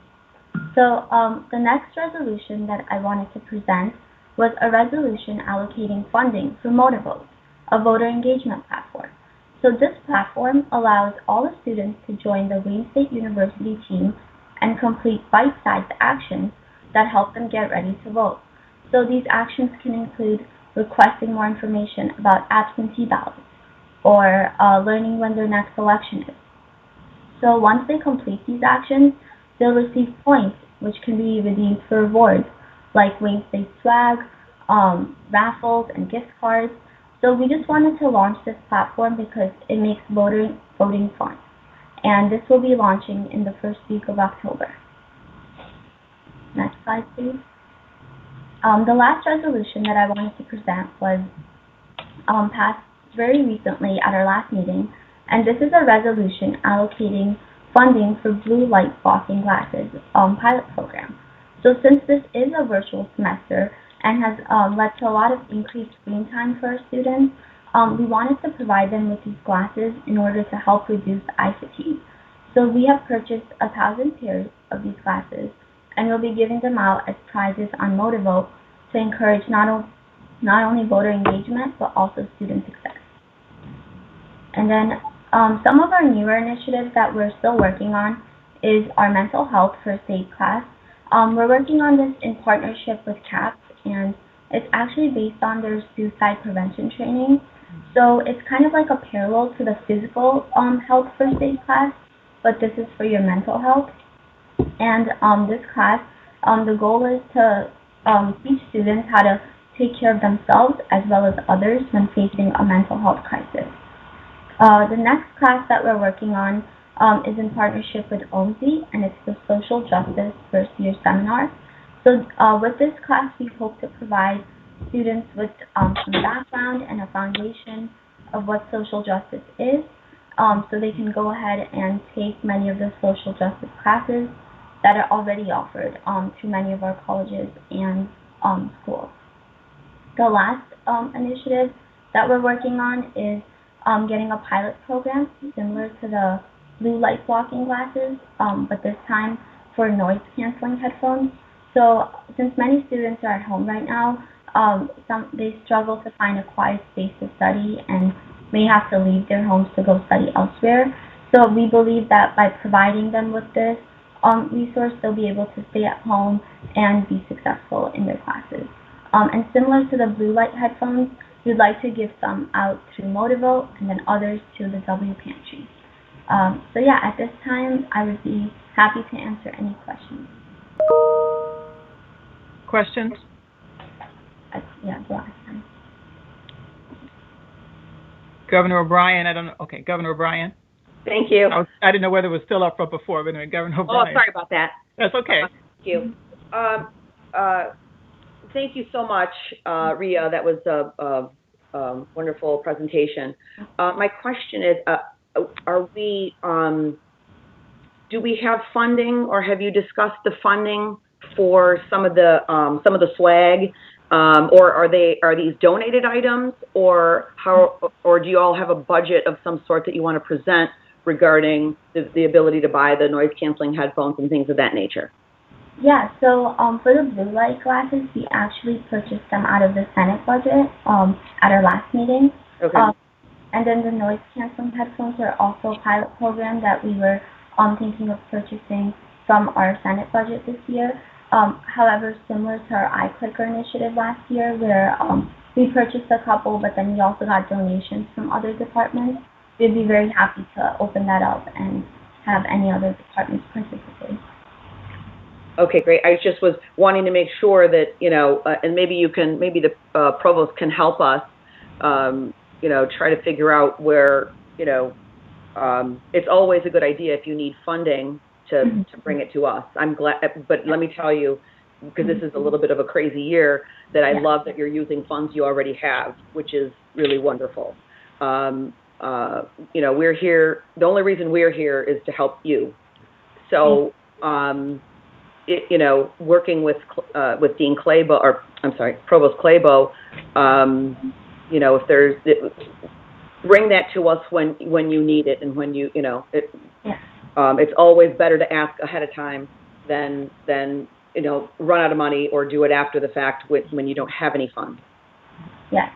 So the next resolution that I wanted to present was a resolution allocating funding for Motivote, a voter engagement platform. So this platform allows all the students to join the Wayne State University team and complete bite-sized actions that help them get ready to vote. So these actions can include requesting more information about absentee ballots or learning when their next election is. So once they complete these actions, they'll receive points which can be redeemed for rewards like Wayne State swag, raffles, and gift cards. So we just wanted to launch this platform because it makes voting fun. And this will be launching in the first week of October. Next slide, please. The last resolution that I wanted to present was passed very recently at our last meeting, and this is a resolution allocating funding for blue light blocking glasses pilot program. So since this is a virtual semester and has led to a lot of increased screen time for our students, we wanted to provide them with these glasses in order to help reduce eye fatigue. So we have purchased 1,000 pairs of these glasses, and we'll be giving them out as prizes on Motivote to encourage not only voter engagement, but also student success. And then some of our newer initiatives that we're still working on is our mental health first aid class. We're working on this in partnership with CAPS, and it's actually based on their suicide prevention training. So it's kind of like a parallel to the physical health first aid class, but this is for your mental health. And this class The goal is to teach students how to take care of themselves as well as others when facing a mental health crisis. The next class that we're working on is in partnership with OMSI, and it's the Social Justice First Year Seminar. So with this class, we hope to provide students with some background and a foundation of what social justice is, so they can go ahead and take many of the social justice classes that are already offered through many of our colleges and schools. The last initiative that we're working on is getting a pilot program similar to the blue light blocking glasses, but this time for noise canceling headphones. So since many students are at home right now, they struggle to find a quiet space to study and may have to leave their homes to go study elsewhere. So we believe that by providing them with this resource, they'll be able to stay at home and be successful in their classes. And similar to the blue light headphones, we'd like to give some out through Motivote and then others to the W Pantry. So yeah, at this time, I would be happy to answer any questions. Questions? Yeah, the last time. Governor O'Brien, I don't know. Okay, Governor O'Brien. Thank you. I didn't know whether it was still up front before, but anyway, Governor O'Brien. Oh, sorry about that. That's okay. Thank you. Thank you so much, Ria. That was a wonderful presentation. My question is, do we have funding, or have you discussed the funding for some of the swag, or are these donated items, or do you all have a budget of some sort that you want to present regarding the ability to buy the noise canceling headphones and things of that nature? Yeah, so for the blue light glasses, we actually purchased them out of the Senate budget at our last meeting. Okay. And then the noise canceling headphones are also a pilot program that we were thinking of purchasing from our Senate budget this year. However, similar to our iClicker initiative last year, where we purchased a couple, but then we also got donations from other departments, we'd be very happy to open that up and have any other departments participate. Okay, great. I just was wanting to make sure that, and maybe the provost can help us, try to figure out where, it's always a good idea if you need funding to bring it to us. I'm glad, but let me tell you, because this is a little bit of a crazy year, that I love that you're using funds you already have, which is really wonderful. We're here, the only reason we're here is to help you. So, working with Dean Clabo, or I'm sorry, Provost Clabo, if there's, bring that to us when you need it, and when it's always better to ask ahead of time than run out of money or do it after the fact when you don't have any funds. Yeah.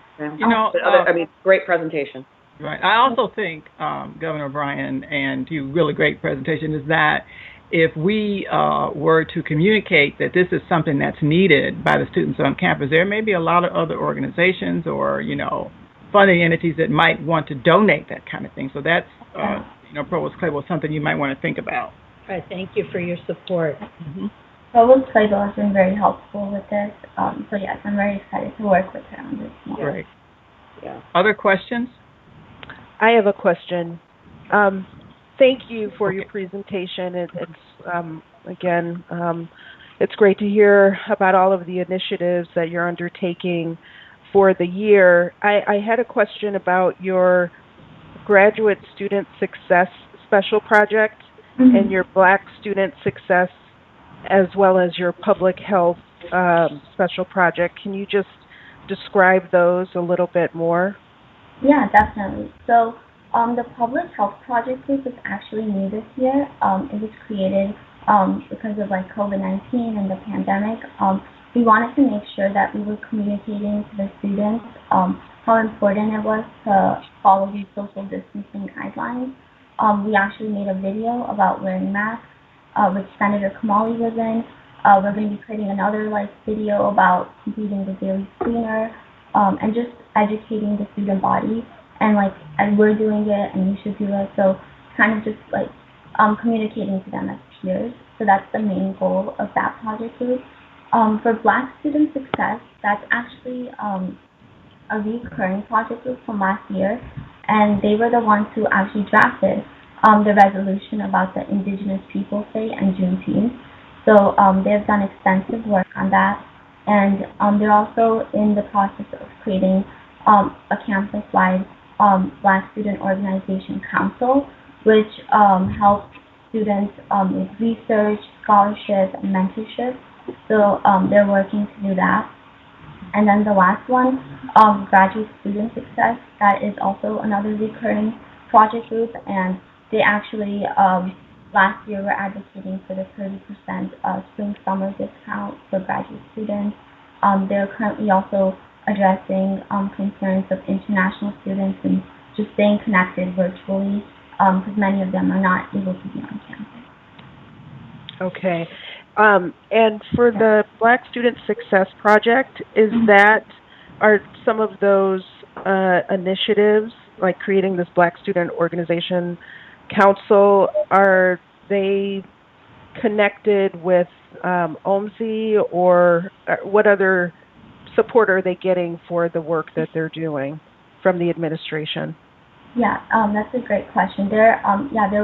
Great presentation. Right. I also think, Governor O'Brien, and you really great presentation, is that if we were to communicate that this is something that's needed by the students on campus, there may be a lot of other organizations or, funding entities that might want to donate that kind of thing. So that's, Provost Clabo, something you might want to think about. All right, thank you for your support. Mm-hmm. Provost Clabo has been very helpful with this. So yes, I'm very excited to work with her on this. Great. Yeah. Other questions? I have a question. Thank you for your presentation. It's great to hear about all of the initiatives that you're undertaking for the year. I had a question about your graduate student success special project and your Black student success, as well as your public health special project. Can you just describe those a little bit more? Yeah, definitely. So the public health project group is actually new this year. It was created because of COVID-19 and the pandemic. We wanted to make sure that we were communicating to the students how important it was to follow these social distancing guidelines. We actually made a video about wearing masks, which Senator Kamali was in. We're going to be creating another video about completing the daily screener, and just educating the student body, and we're doing it and you should do it. So kind of just communicating to them as peers. So that's the main goal of that project group. For Black Student Success, that's actually a recurring project group from last year, and they were the ones who actually drafted the resolution about the Indigenous Peoples Day and Juneteenth. So they've done extensive work on that, and they're also in the process of creating a campus-wide Black Student Organization Council, which helps students with research, scholarship, and mentorship. So they're working to do that. And then the last one, Graduate Student Success, that is also another recurring project group, and they actually last year were advocating for the 30% spring-summer discount for graduate students. They're currently also addressing concerns of international students and just staying connected virtually, because many of them are not able to be on campus. Okay. And for the Black Student Success Project, are some of those initiatives, like creating this Black Student Organization Council, are they connected with OMSI, or what other support are they getting for the work that they're doing from the administration? Yeah, that's a great question. They're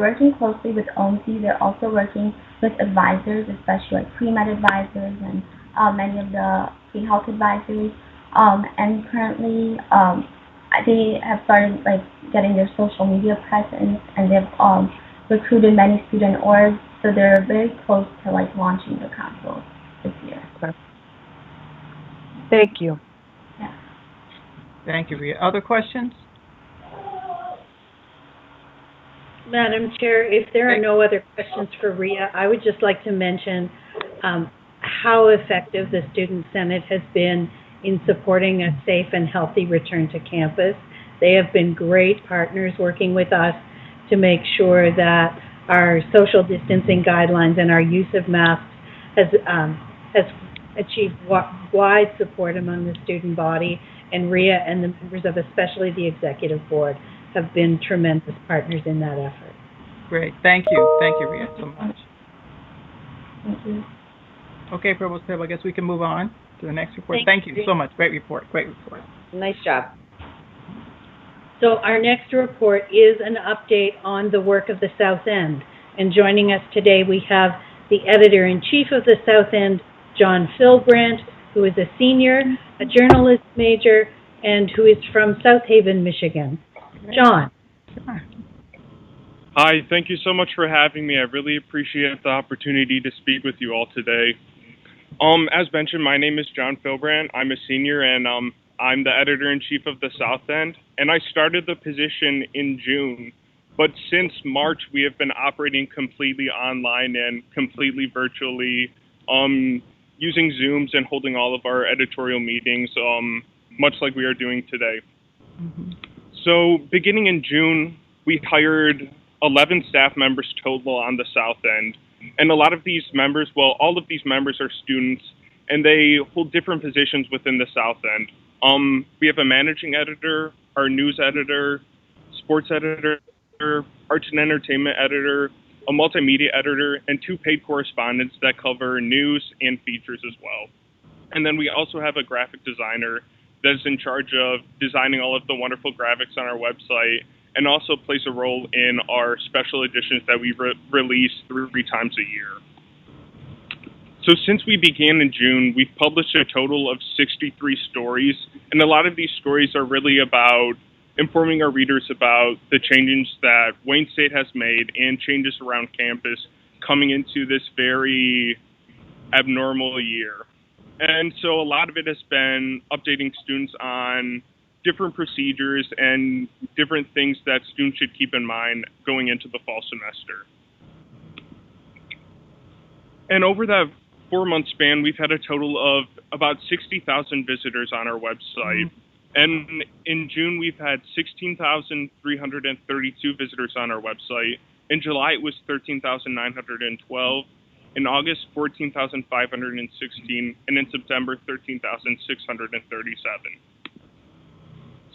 working closely with OMSI. They're also working with advisors, especially like pre-med advisors and many of the pre-health advisors. And currently, they have started like getting their social media presence, and they've recruited many student orgs. So they're very close to like launching the council this year. Okay. Thank you. Yeah. Thank you, Rhea. Other questions? Madam Chair, if there are no other questions for Rhea, I would just like to mention how effective the Student Senate has been in supporting a safe and healthy return to campus. They have been great partners working with us to make sure that our social distancing guidelines and our use of masks has achieved wide support among the student body, and Rhea and the members of especially the executive board have been tremendous partners in that effort. Great. Thank you. Thank you, Rhea, so much. Thank you. Okay, Provost Claiborne, I guess we can move on to the next report. Thank you so much. Great report. Great report. Nice job. So our next report is an update on the work of the South End. And joining us today, we have the Editor-in-Chief of the South End, John Philbrandt, who is a senior, a journalist major, and who is from South Haven, Michigan. John. Hi, thank you so much for having me. I really appreciate the opportunity to speak with you all today. As mentioned, my name is John Philbrandt. I'm a senior, and I'm the editor-in-chief of the South End, and I started the position in June. But since March, we have been operating completely online and completely virtually, using Zooms and holding all of our editorial meetings, much like we are doing today. Mm-hmm. So beginning in June, we hired 11 staff members total on the South End. And a lot of these members, well, all of these members are students, and they hold different positions within the South End. We have a managing editor, our news editor, sports editor, arts and entertainment editor, a multimedia editor, and 2 paid correspondents that cover news and features as well. And then we also have a graphic designer that is in charge of designing all of the wonderful graphics on our website, and also plays a role in our special editions that we release 3 times a year. So since we began in June, we've published a total of 63 stories, and a lot of these stories are really about informing our readers about the changes that Wayne State has made and changes around campus coming into this very abnormal year. And so a lot of it has been updating students on different procedures and different things that students should keep in mind going into the fall semester. And over that 4-month span, we've had a total of about 60,000 visitors on our website. Mm-hmm. And in June, we've had 16,332 visitors on our website. In July, it was 13,912. In August, 14,516. And in September, 13,637.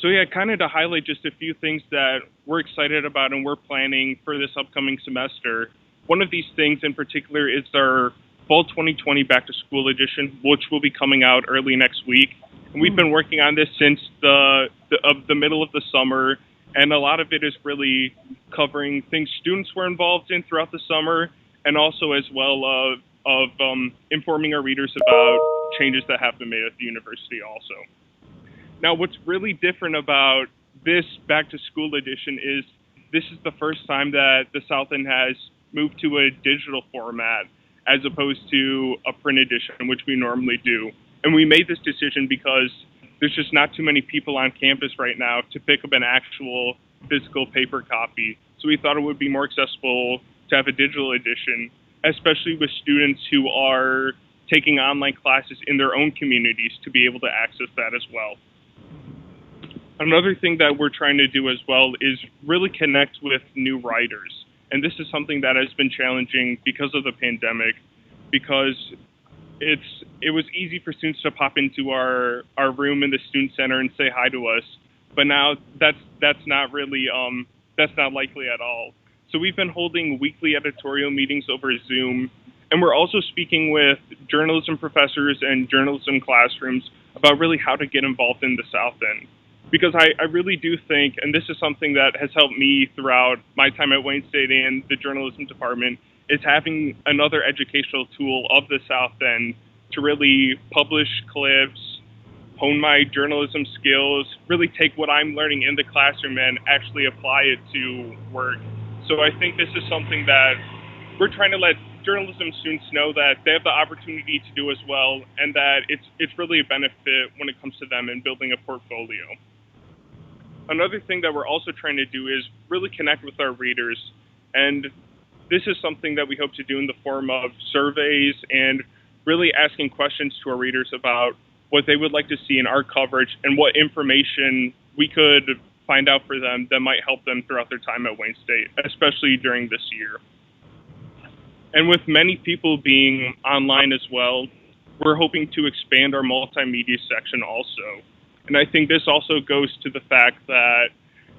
So yeah, kind of to highlight just a few things that we're excited about and we're planning for this upcoming semester. one of these things in particular is our Fall 2020 Back to School edition, which will be coming out early next week. And we've been working on this since the middle of the summer, and a lot of it is really covering things students were involved in throughout the summer, and also as well of informing our readers about changes that have been made at the university also. Now, what's really different about this Back to School edition is this is the first time that the South End has moved to a digital format as opposed to a print edition, which we normally do. And we made this decision because there's just not too many people on campus right now to pick up an actual physical paper copy. So we thought it would be more accessible to have a digital edition, especially with students who are taking online classes in their own communities to be able to access that as well. Another thing that we're trying to do as well is really connect with new writers. And this is something that has been challenging because of the pandemic, because it was easy for students to pop into our room in the student center and say hi to us, but now that's not really that's not likely at all. So we've been holding weekly editorial meetings over Zoom, and we're also speaking with journalism professors and journalism classrooms about really how to get involved in the South End. Because I really do think, and this is something that has helped me throughout my time at Wayne State and the journalism department, is having another educational tool of the South End to really publish clips, hone my journalism skills, really take what I'm learning in the classroom and actually apply it to work. So I think this is something that we're trying to let journalism students know that they have the opportunity to do as well, and that it's really a benefit when it comes to them in building a portfolio. Another thing that we're also trying to do is really connect with our readers, and this is something that we hope to do in the form of surveys and really asking questions to our readers about what they would like to see in our coverage and what information we could find out for them that might help them throughout their time at Wayne State, especially during this year. And with many people being online as well, we're hoping to expand our multimedia section also. And I think this also goes to the fact that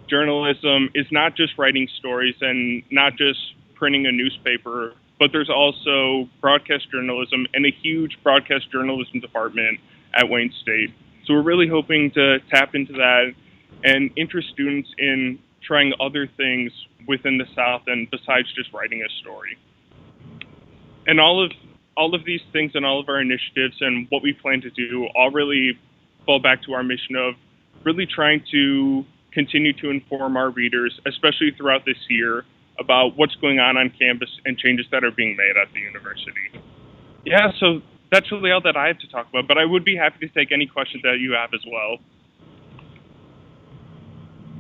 journalism is not just writing stories and not just printing a newspaper, but there's also broadcast journalism and a huge broadcast journalism department at Wayne State. So we're really hoping to tap into that and interest students in trying other things within the South End besides just writing a story. And all of these things and all of our initiatives and what we plan to do all really fall back to our mission of really trying to continue to inform our readers, especially throughout this year, about what's going on campus and changes that are being made at the university. Yeah, so that's really all that I have to talk about, but I would be happy to take any questions that you have as well.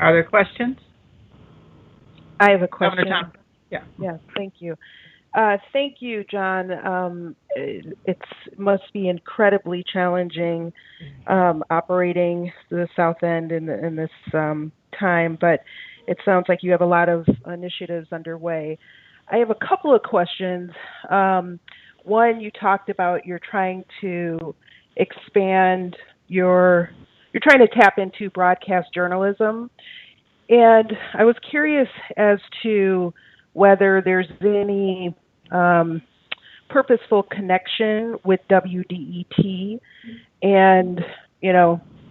Are there questions? I have a question. Governor Tom. Yeah. Yeah, thank you. Thank you, John. It must be incredibly challenging operating the South End in this time, but it sounds like you have a lot of initiatives underway. I have a couple of questions. One, you talked about you're trying to expand you're trying to tap into broadcast journalism, and I was curious as to whether there's any purposeful connection with WDET and,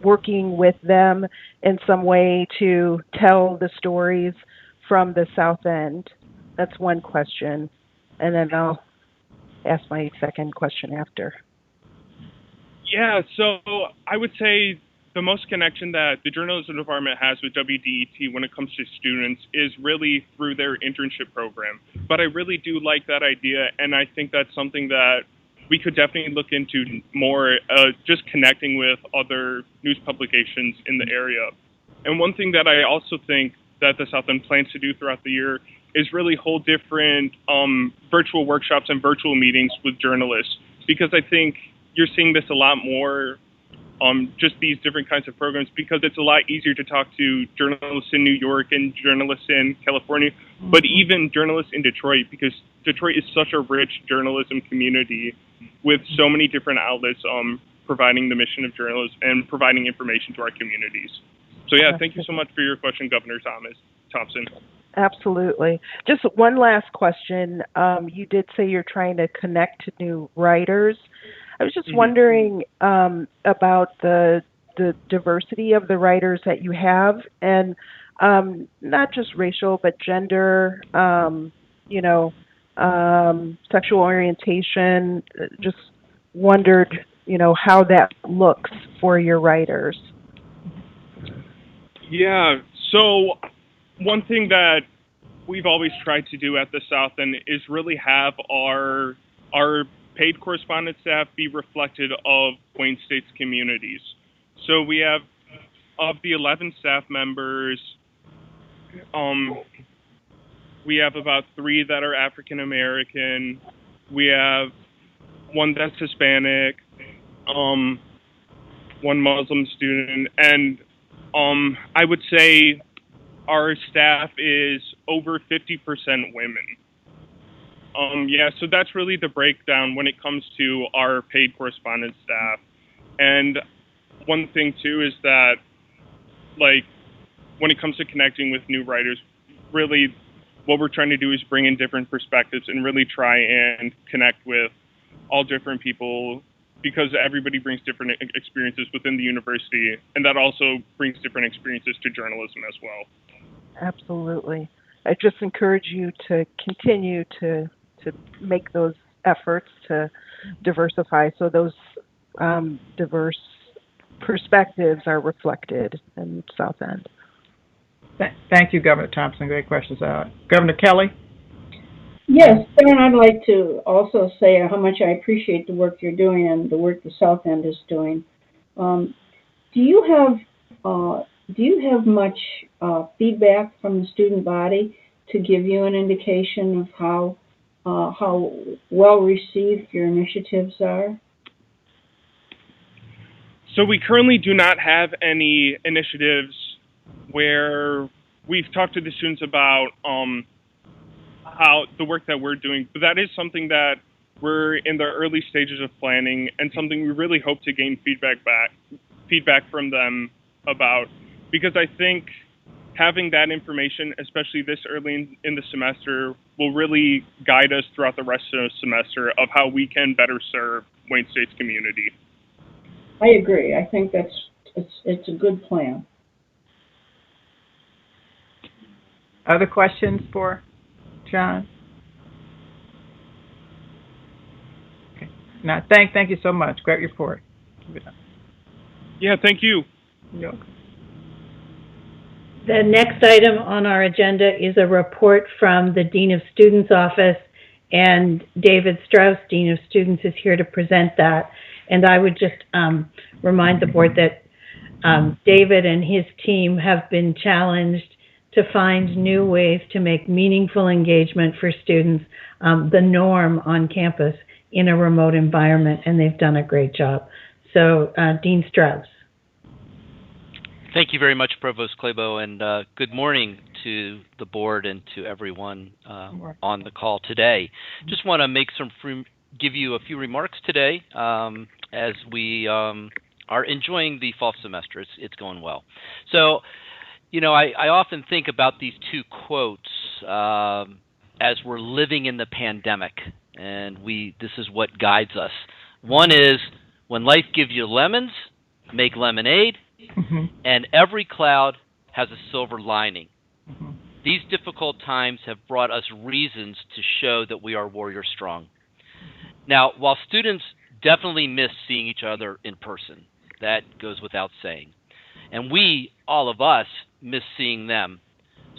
working with them in some way to tell the stories from the South End. That's one question. And then I'll ask my second question after. Yeah, so I would say the most connection that the journalism department has with WDET when it comes to students is really through their internship program. But I really do like that idea, and I think that's something that we could definitely look into more, just connecting with other news publications in the area. And one thing that I also think that the South End plans to do throughout the year is really hold different virtual workshops and virtual meetings with journalists, because I think you're seeing this a lot more, just these different kinds of programs, because it's a lot easier to talk to journalists in New York and journalists in California, but even journalists in Detroit, because Detroit is such a rich journalism community with so many different outlets providing the mission of journalism and providing information to our communities. So yeah, thank you so much for your question, Governor Thompson. Absolutely. Just one last question. You did say you're trying to connect to new writers. I was just wondering about the diversity of the writers that you have, and not just racial, but gender, sexual orientation. Just wondered, how that looks for your writers. Yeah, so one thing that we've always tried to do at the South End is really have our paid correspondence staff be reflected of Wayne State's communities. So we have, of the 11 staff members, we have about 3 that are African American. We have 1 that's Hispanic, 1 Muslim student, and I would say our staff is over 50% women. So that's really the breakdown when it comes to our paid correspondence staff. And one thing too is that, like, when it comes to connecting with new writers, really what we're trying to do is bring in different perspectives and really try and connect with all different people, because everybody brings different experiences within the university, and that also brings different experiences to journalism as well. Absolutely. I just encourage you to continue to make those efforts to diversify, so those diverse perspectives are reflected in South End. Thank you, Governor Thompson. Great questions. Governor Kelly? Yes, Karen, I'd like to also say how much I appreciate the work you're doing and the work the South End is doing. Do you have much feedback from the student body to give you an indication of how well received your initiatives are? So we currently do not have any initiatives where we've talked to the students about how the work that we're doing, but that is something that we're in the early stages of planning, and something we really hope to gain feedback from them about, because I think having that information, especially this early in the semester, will really guide us throughout the rest of the semester of how we can better serve Wayne State's community. I agree. I think it's a good plan. Other questions for John? Okay. Now, thank you so much. Great report. Yeah, thank you. You're welcome. The next item on our agenda is a report from the Dean of Students Office, and David Strauss, Dean of Students, is here to present that. And I would just remind the board that David and his team have been challenged to find new ways to make meaningful engagement for students the norm on campus in a remote environment, and they've done a great job. So, Dean Strauss. Thank you very much, Provost Clabo, and good morning to the board and to everyone on the call today. Just want to give you a few remarks today as we are enjoying the fall semester. It's going well. So, I often think about these 2 quotes as we're living in the pandemic, and this is what guides us. One is, when life gives you lemons, make lemonade, and every cloud has a silver lining. These difficult times have brought us reasons to show that we are warrior strong. Now, while students definitely miss seeing each other in person, that goes without saying, and we, all of us, miss seeing them,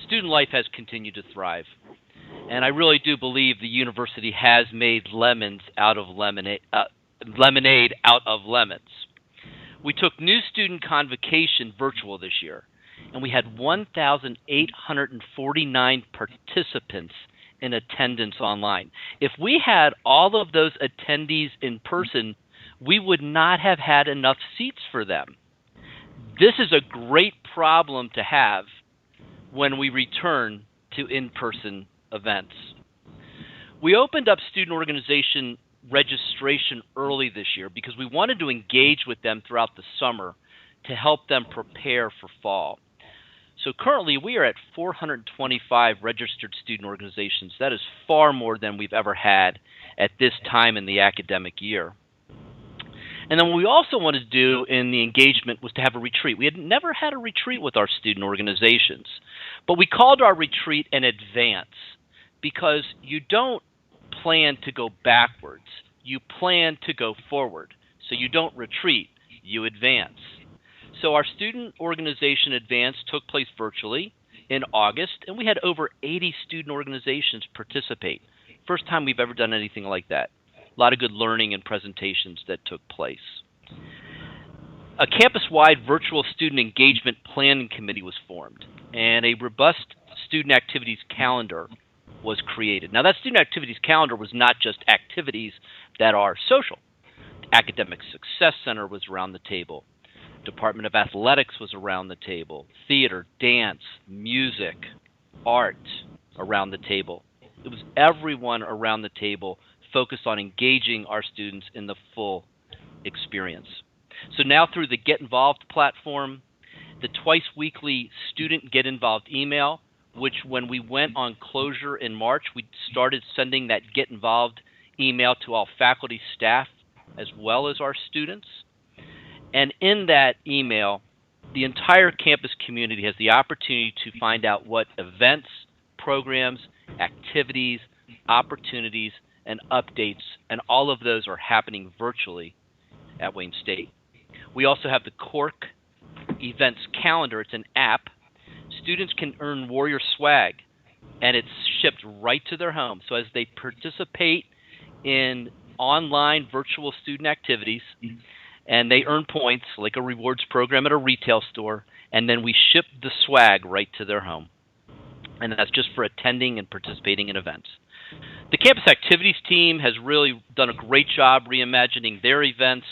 student life has continued to thrive. And I really do believe the university has made lemonade out of lemons. We took new student convocation virtual this year, and we had 1,849 participants in attendance online. If we had all of those attendees in person, we would not have had enough seats for them. This is a great problem to have when we return to in-person events. We opened up student organization registration early this year because we wanted to engage with them throughout the summer to help them prepare for fall. So currently we are at 425 registered student organizations. That is far more than we've ever had at this time in the academic year. And then what we also wanted to do in the engagement was to have a retreat. We had never had a retreat with our student organizations, but we called our retreat an advance because you don't plan to go backwards. You plan to go forward. So you don't retreat, you advance. So our student organization advance took place virtually in August, and we had over 80 student organizations participate. First time we've ever done anything like that. A lot of good learning and presentations that took place. A campus-wide virtual student engagement planning committee was formed, and a robust student activities calendar was created. Now, that student activities calendar was not just activities that are social. The Academic Success Center was around the table. Department of Athletics was around the table. Theater, dance, music, art around the table. It was everyone around the table focused on engaging our students in the full experience. So now through the Get Involved platform, the twice-weekly student Get Involved email, which when we went on closure in March, we started sending that Get Involved email to all faculty, staff, as well as our students. And in that email, the entire campus community has the opportunity to find out what events, programs, activities, opportunities, and updates, and all of those are happening virtually at Wayne State. We also have the Cork Events Calendar. It's an app. Students can earn Warrior swag, and it's shipped right to their home. So as they participate in online virtual student activities, and they earn points, like a rewards program at a retail store, and then we ship the swag right to their home. And that's just for attending and participating in events. The campus activities team has really done a great job reimagining their events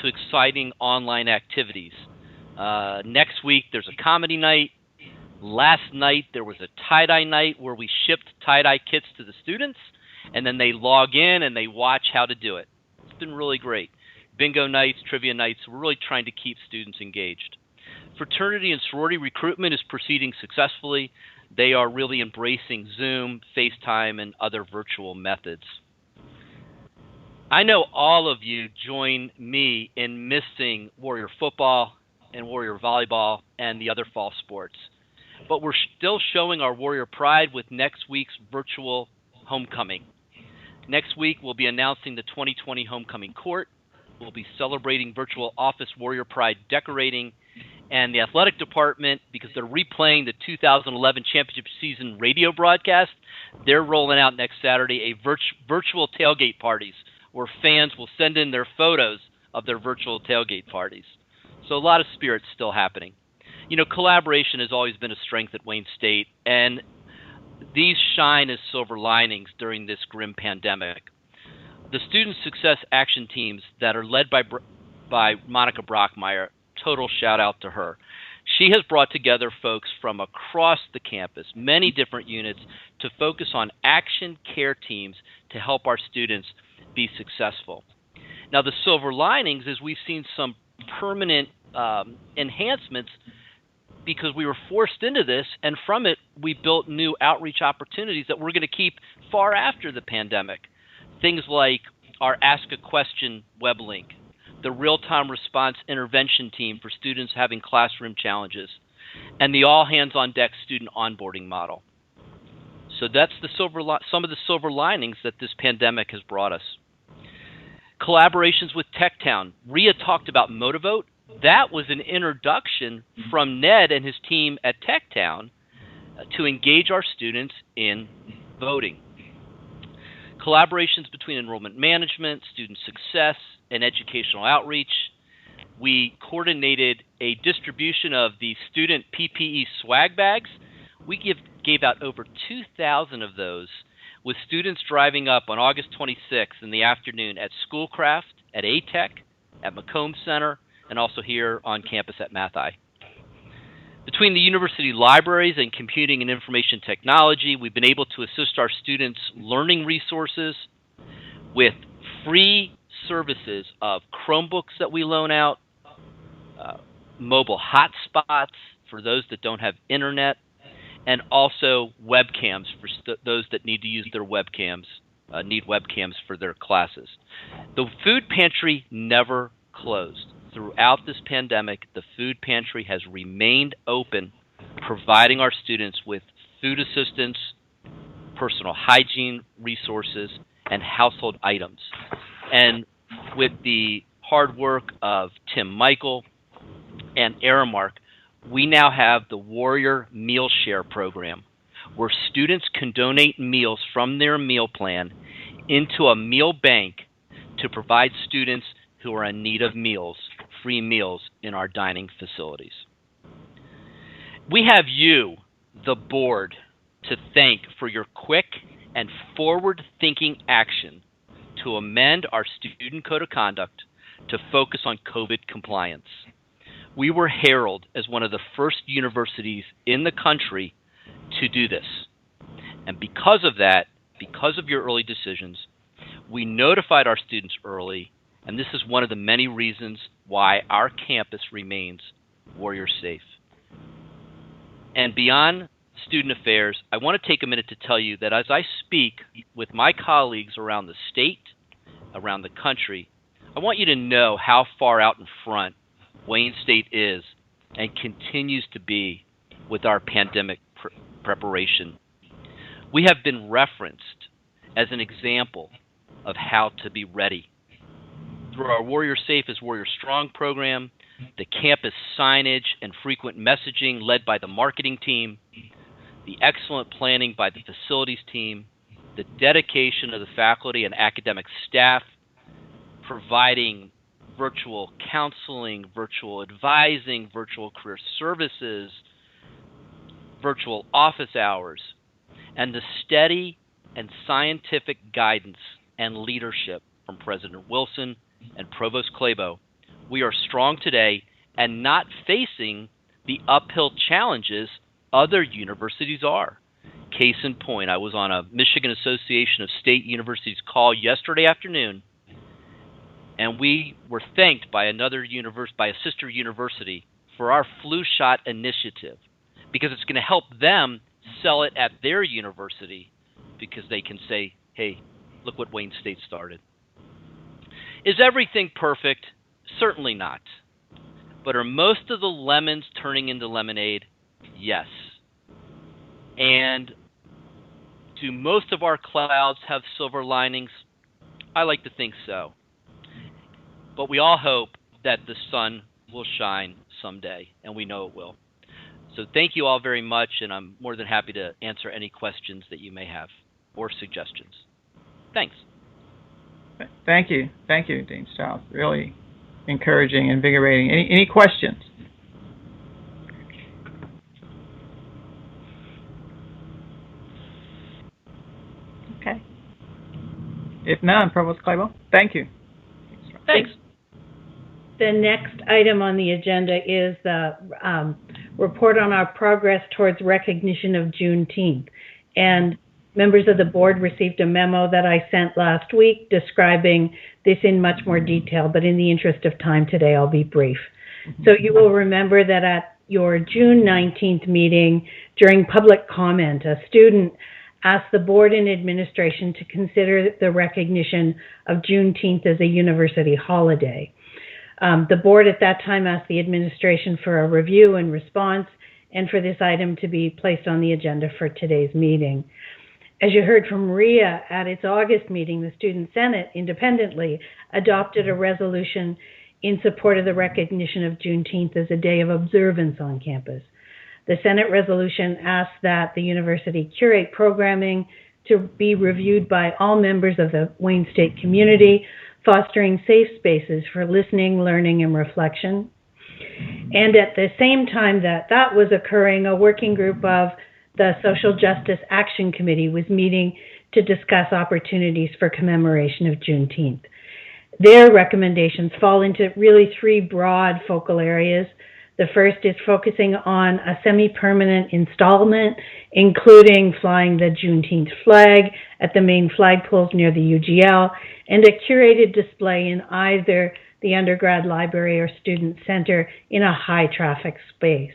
to exciting online activities. Next week, there's a comedy night. Last night, there was a tie-dye night where we shipped tie-dye kits to the students, and then they log in and they watch how to do it. It's been really great. Bingo nights, trivia nights, we're really trying to keep students engaged. Fraternity and sorority recruitment is proceeding successfully. They are really embracing Zoom, FaceTime, and other virtual methods. I know all of you join me in missing Warrior football and Warrior volleyball and the other fall sports. But we're still showing our Warrior pride with next week's virtual homecoming. Next week, we'll be announcing the 2020 homecoming court. We'll be celebrating virtual office Warrior pride decorating. And the athletic department, because they're replaying the 2011 championship season radio broadcast, they're rolling out next Saturday a virtual tailgate parties where fans will send in their photos of their virtual tailgate parties. So a lot of spirit's still happening. You know, collaboration has always been a strength at Wayne State, and these shine as silver linings during this grim pandemic. The Student Success Action Teams that are led by Monica Brockmeyer, total shout out to her. She has brought together folks from across the campus, many different units, to focus on action care teams to help our students be successful. Now, the silver linings is we've seen some permanent enhancements because we were forced into this, and from it, we built new outreach opportunities that we're going to keep far after the pandemic. Things like our Ask a Question web link, the real-time response intervention team for students having classroom challenges, and the all-hands-on-deck student onboarding model. So that's some of the silver linings that this pandemic has brought us. Collaborations with TechTown. Rhea talked about Motivote. That was an introduction from Ned and his team at TechTown to engage our students in voting. Collaborations between enrollment management, student success, and educational outreach. We coordinated a distribution of the student PPE swag bags. We gave out over 2,000 of those, with students driving up on August 26th in the afternoon at Schoolcraft, at ATEC, at Macomb Center, and also here on campus at Mathi. Between the university libraries and computing and information technology, we've been able to assist our students' learning resources with free services of Chromebooks that we loan out, mobile hotspots for those that don't have internet, and also webcams for those that need to use their webcams, need webcams for their classes. The food pantry never closed. Throughout this pandemic, the food pantry has remained open, providing our students with food assistance, personal hygiene resources, and household items. And with the hard work of Tim Michael and Aramark, we now have the Warrior Meal Share program, where students can donate meals from their meal plan into a meal bank to provide students who are in need of meals, free meals in our dining facilities. We have you, the board, to thank for your quick and forward-thinking action to amend our student code of conduct to focus on COVID compliance. We were heralded as one of the first universities in the country to do this. And because of that, because of your early decisions, we notified our students early, and this is one of the many reasons why our campus remains Warrior Safe. And beyond student affairs, I want to take a minute to tell you that as I speak with my colleagues around the state, around the country, I want you to know how far out in front Wayne State is and continues to be with our pandemic preparation. We have been referenced as an example of how to be ready. Through our Warrior Safe is Warrior Strong program, the campus signage and frequent messaging led by the marketing team, the excellent planning by the facilities team, the dedication of the faculty and academic staff, providing virtual counseling, virtual advising, virtual career services, virtual office hours, and the steady and scientific guidance and leadership from President Wilson and Provost Clabo. We are strong today and not facing the uphill challenges other universities are. Case in point, I was on a Michigan Association of State Universities call yesterday afternoon, and we were thanked by by a sister university for our flu shot initiative, because it's going to help them sell it at their university, because they can say, hey, look what Wayne State started. Is everything perfect? Certainly not. But are most of the lemons turning into lemonade? Yes. And do most of our clouds have silver linings? I like to think so. But we all hope that the sun will shine someday, and we know it will. So thank you all very much, and I'm more than happy to answer any questions that you may have or suggestions. Thanks. Thank you. Thank you, Dean Strauss. Really encouraging, invigorating. Any questions? Okay. If none, Provost Clabo, thank you. Thanks. The next item on the agenda is the report on our progress towards recognition of Juneteenth. And members of the board received a memo that I sent last week describing this in much more detail, but in the interest of time today, I'll be brief. So you will remember that at your June 19th meeting, during public comment, a student asked the board and administration to consider the recognition of Juneteenth as a university holiday. The board at that time asked the administration for a review and response, and for this item to be placed on the agenda for today's meeting. As you heard from Maria, at its August meeting, the Student Senate independently adopted a resolution in support of the recognition of Juneteenth as a day of observance on campus. The Senate resolution asks that the university curate programming to be reviewed by all members of the Wayne State community, fostering safe spaces for listening, learning, and reflection. And at the same time that that was occurring, a working group of the Social Justice Action Committee was meeting to discuss opportunities for commemoration of Juneteenth. Their recommendations fall into really three broad focal areas. The first is focusing on a semi-permanent installment, including flying the Juneteenth flag at the main flagpoles near the UGL, and a curated display in either the undergrad library or student center in a high-traffic space.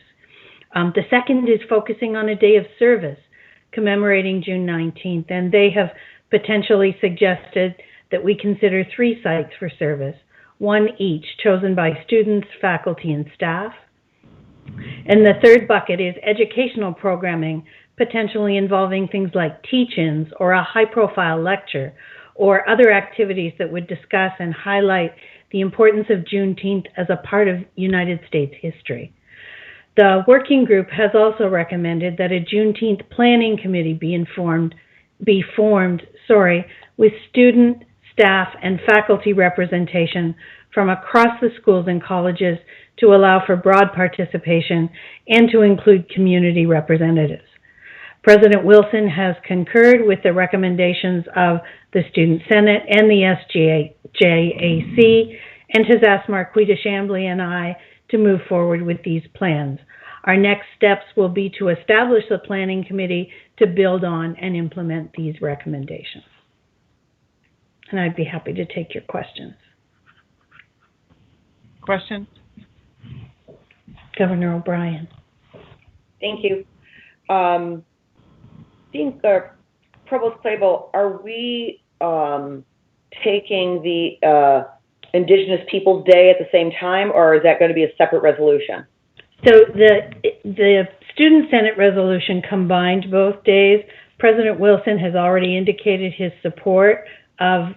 The second is focusing on a day of service, commemorating June 19th, and they have potentially suggested that we consider 3 sites for service, one each, chosen by students, faculty, and staff. And the third bucket is educational programming, potentially involving things like teach-ins or a high-profile lecture or other activities that would discuss and highlight the importance of Juneteenth as a part of United States history. The working group has also recommended that a Juneteenth planning committee be formed, with student, staff, and faculty representation from across the schools and colleges to allow for broad participation and to include community representatives. President Wilson has concurred with the recommendations of the Student Senate and the SJAC and has asked Marquita Chambly and I to move forward with these plans. Our next steps will be to establish the planning committee to build on and implement these recommendations. And I'd be happy to take your questions. Questions? Governor O'Brien. Thank you. Provost Clabo, are we taking the Indigenous Peoples Day at the same time, or is that going to be a separate resolution? So the Student Senate resolution combined both days. President Wilson has already indicated his support of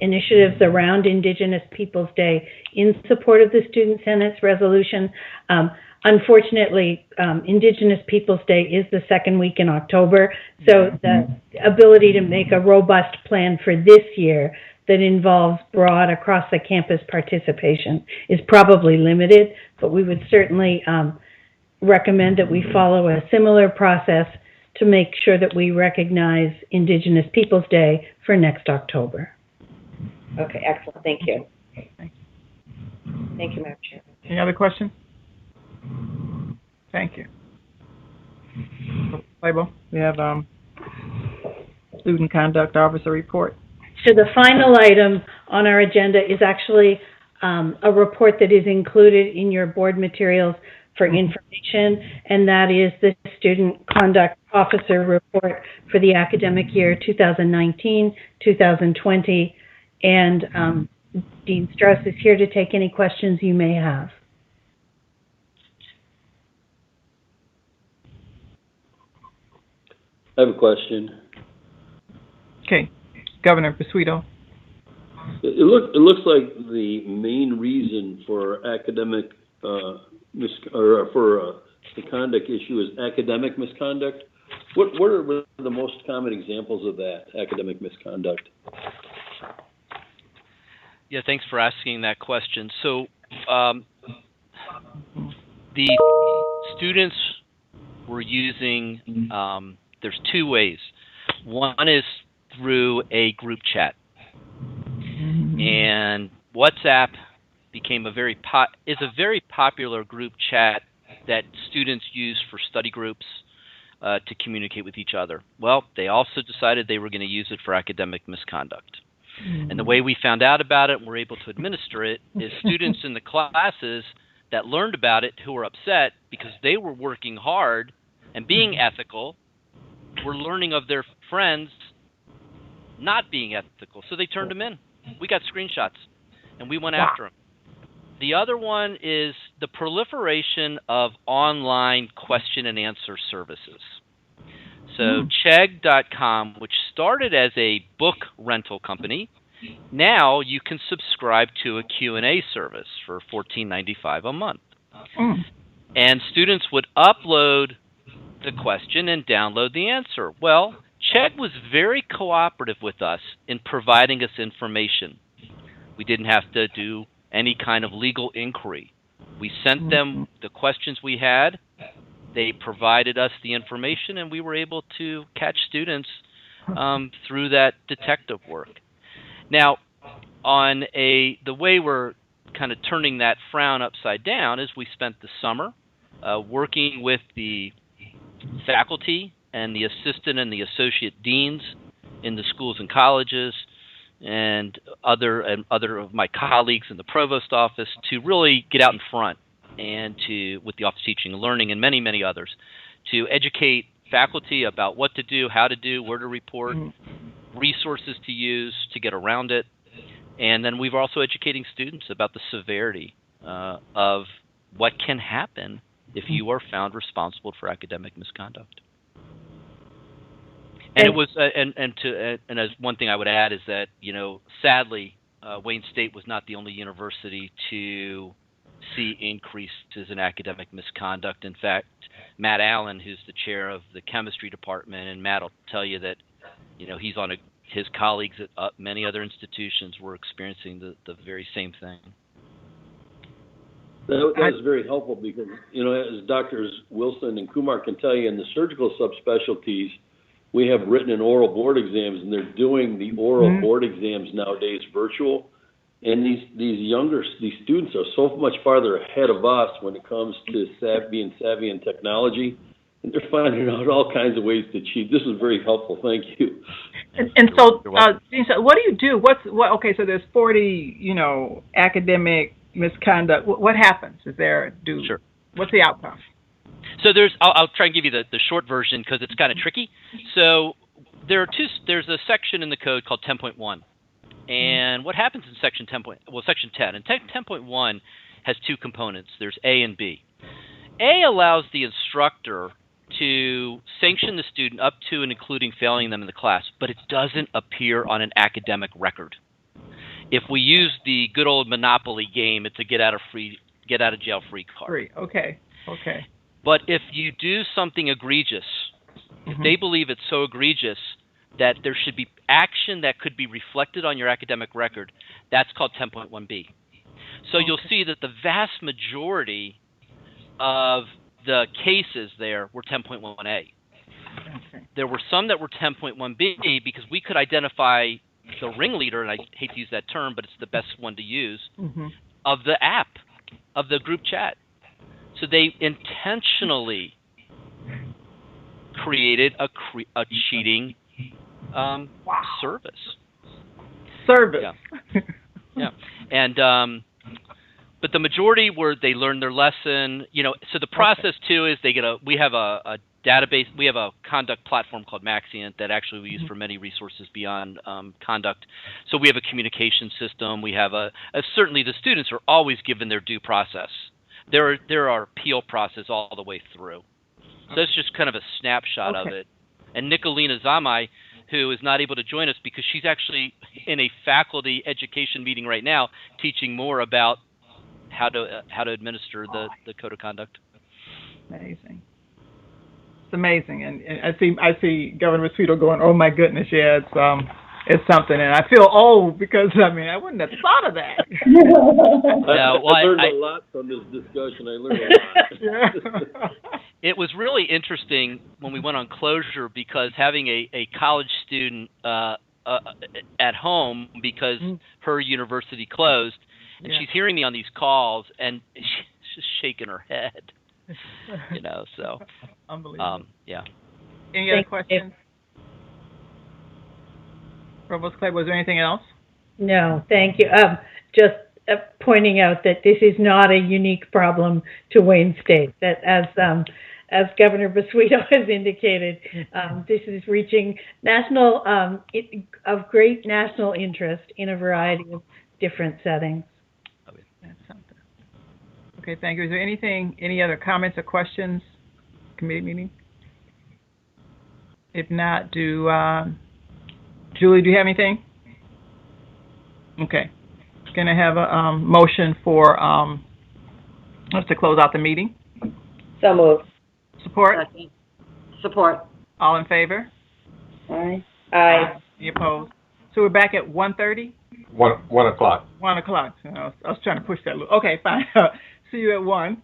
initiatives around Indigenous Peoples Day in support of the Student Senate's resolution. Unfortunately, Indigenous Peoples Day is the second week in October, so the ability to make a robust plan for this year that involves broad across the campus participation is probably limited, but we would certainly recommend that we follow a similar process to make sure that we recognize Indigenous Peoples Day for next October. Okay, excellent. Thank you. Thank you, Madam Chair. Any other questions? Thank you. Clabo, we have Student Conduct Officer report. So the final item on our agenda is actually a report that is included in your board materials for information, and that is the Student Conduct Officer report for the academic year 2019-2020. And Dean Strauss is here to take any questions you may have. I have a question. Okay, Governor Pasuito. It looks like the main reason for academic the conduct issue is academic misconduct. What are the most common examples of that academic misconduct? Yeah, thanks for asking that question. So the students were using, there's 2 ways. One is through a group chat. And WhatsApp became a very popular group chat that students use for study groups to communicate with each other. Well, they also decided they were going to use it for academic misconduct. And the way we found out about it and were able to administer it is students in the classes that learned about it who were upset because they were working hard and being ethical were learning of their friends not being ethical. So they turned them in. We got screenshots and we went after them. The other one is the proliferation of online question and answer services. So Chegg.com, which started as a book rental company, now you can subscribe to a Q&A service for $14.95 a month. And students would upload the question and download the answer. Well, Chegg was very cooperative with us in providing us information. We didn't have to do any kind of legal inquiry. We sent them the questions we had. They provided us the information, and we were able to catch students through that detective work. Now, the way we're kind of turning that frown upside down is we spent the summer working with the faculty and the assistant and the associate deans in the schools and colleges and other of my colleagues in the provost office to really get out in front and with the Office of Teaching and Learning and many, many others, to educate faculty about what to do, how to do, where to report, resources to use to get around it. And then we're also educating students about the severity of what can happen if you are found responsible for academic misconduct. And it was, and as one thing I would add is that, sadly, Wayne State was not the only university to see increases in academic misconduct. In fact, Matt Allen, who's the chair of the chemistry department, and Matt will tell you that, he's on his colleagues at many other institutions were experiencing the very same thing. That is very helpful because, as Drs. Wilson and Kumar can tell you, in the surgical subspecialties, we have written and oral board exams, and they're doing the oral board exams nowadays virtual. And these students are so much farther ahead of us when it comes to being savvy in technology, and they're finding out all kinds of ways to cheat. This is very helpful. Thank you. And so, Dean, what do you do? Okay, so there's 40, academic misconduct. What happens? Sure. What's the outcome? So I'll try and give you the short version because it's kind of tricky. So there's a section in the code called 10.1. And what happens in section 10? Section 10. And 10.1 has two components. There's A and B. A allows the instructor to sanction the student up to and including failing them in the class, but it doesn't appear on an academic record. If we use the good old Monopoly game, it's a get out of jail free card. Free. Okay. But if you do something egregious, if they believe it's so egregious that there should be action that could be reflected on your academic record, that's called 10.1b. So you'll see that the vast majority of the cases there were 10.1a. Okay. There were some that were 10.1b because we could identify the ringleader, and I hate to use that term, but it's the best one to use, of the app, of the group chat. So they intentionally created a cheating service. Yeah. And but the majority they learned their lesson. So the process too is we have a database, we have a conduct platform called Maxient that actually we use for many resources beyond conduct. So we have a communication system. We have certainly the students are always given their due process. There are appeal process all the way through. So that's just kind of a snapshot of it. And Nicolina Zamai, who is not able to join us because she's actually in a faculty education meeting right now, teaching more about how to administer the code of conduct. Amazing. It's amazing, and I see Governor Mosquito going, "Oh my goodness, yeah, it's something," and I feel old because I wouldn't have thought of that. I learned a lot from this discussion. I learned a lot. It was really interesting when we went on closure because having a college student at home because her university closed, and she's hearing me on these calls, and she's just shaking her head. So unbelievable. Yeah. Any other questions? Provost Clay, was there anything else? No, thank you. Just pointing out that this is not a unique problem to Wayne State. That as Governor Basuito has indicated, this is reaching of great national interest in a variety of different settings. That's something. Okay, thank you. Is there any other comments or questions? Committee meeting? If not, Julie, do you have anything? Okay. Going to have a motion for us to close out the meeting. So moved. Support? Support. All in favor? Aye. Any opposed? So we're back at 1:30? 1 o'clock. 1 o'clock. I was trying to push that. Okay, fine. See you at 1.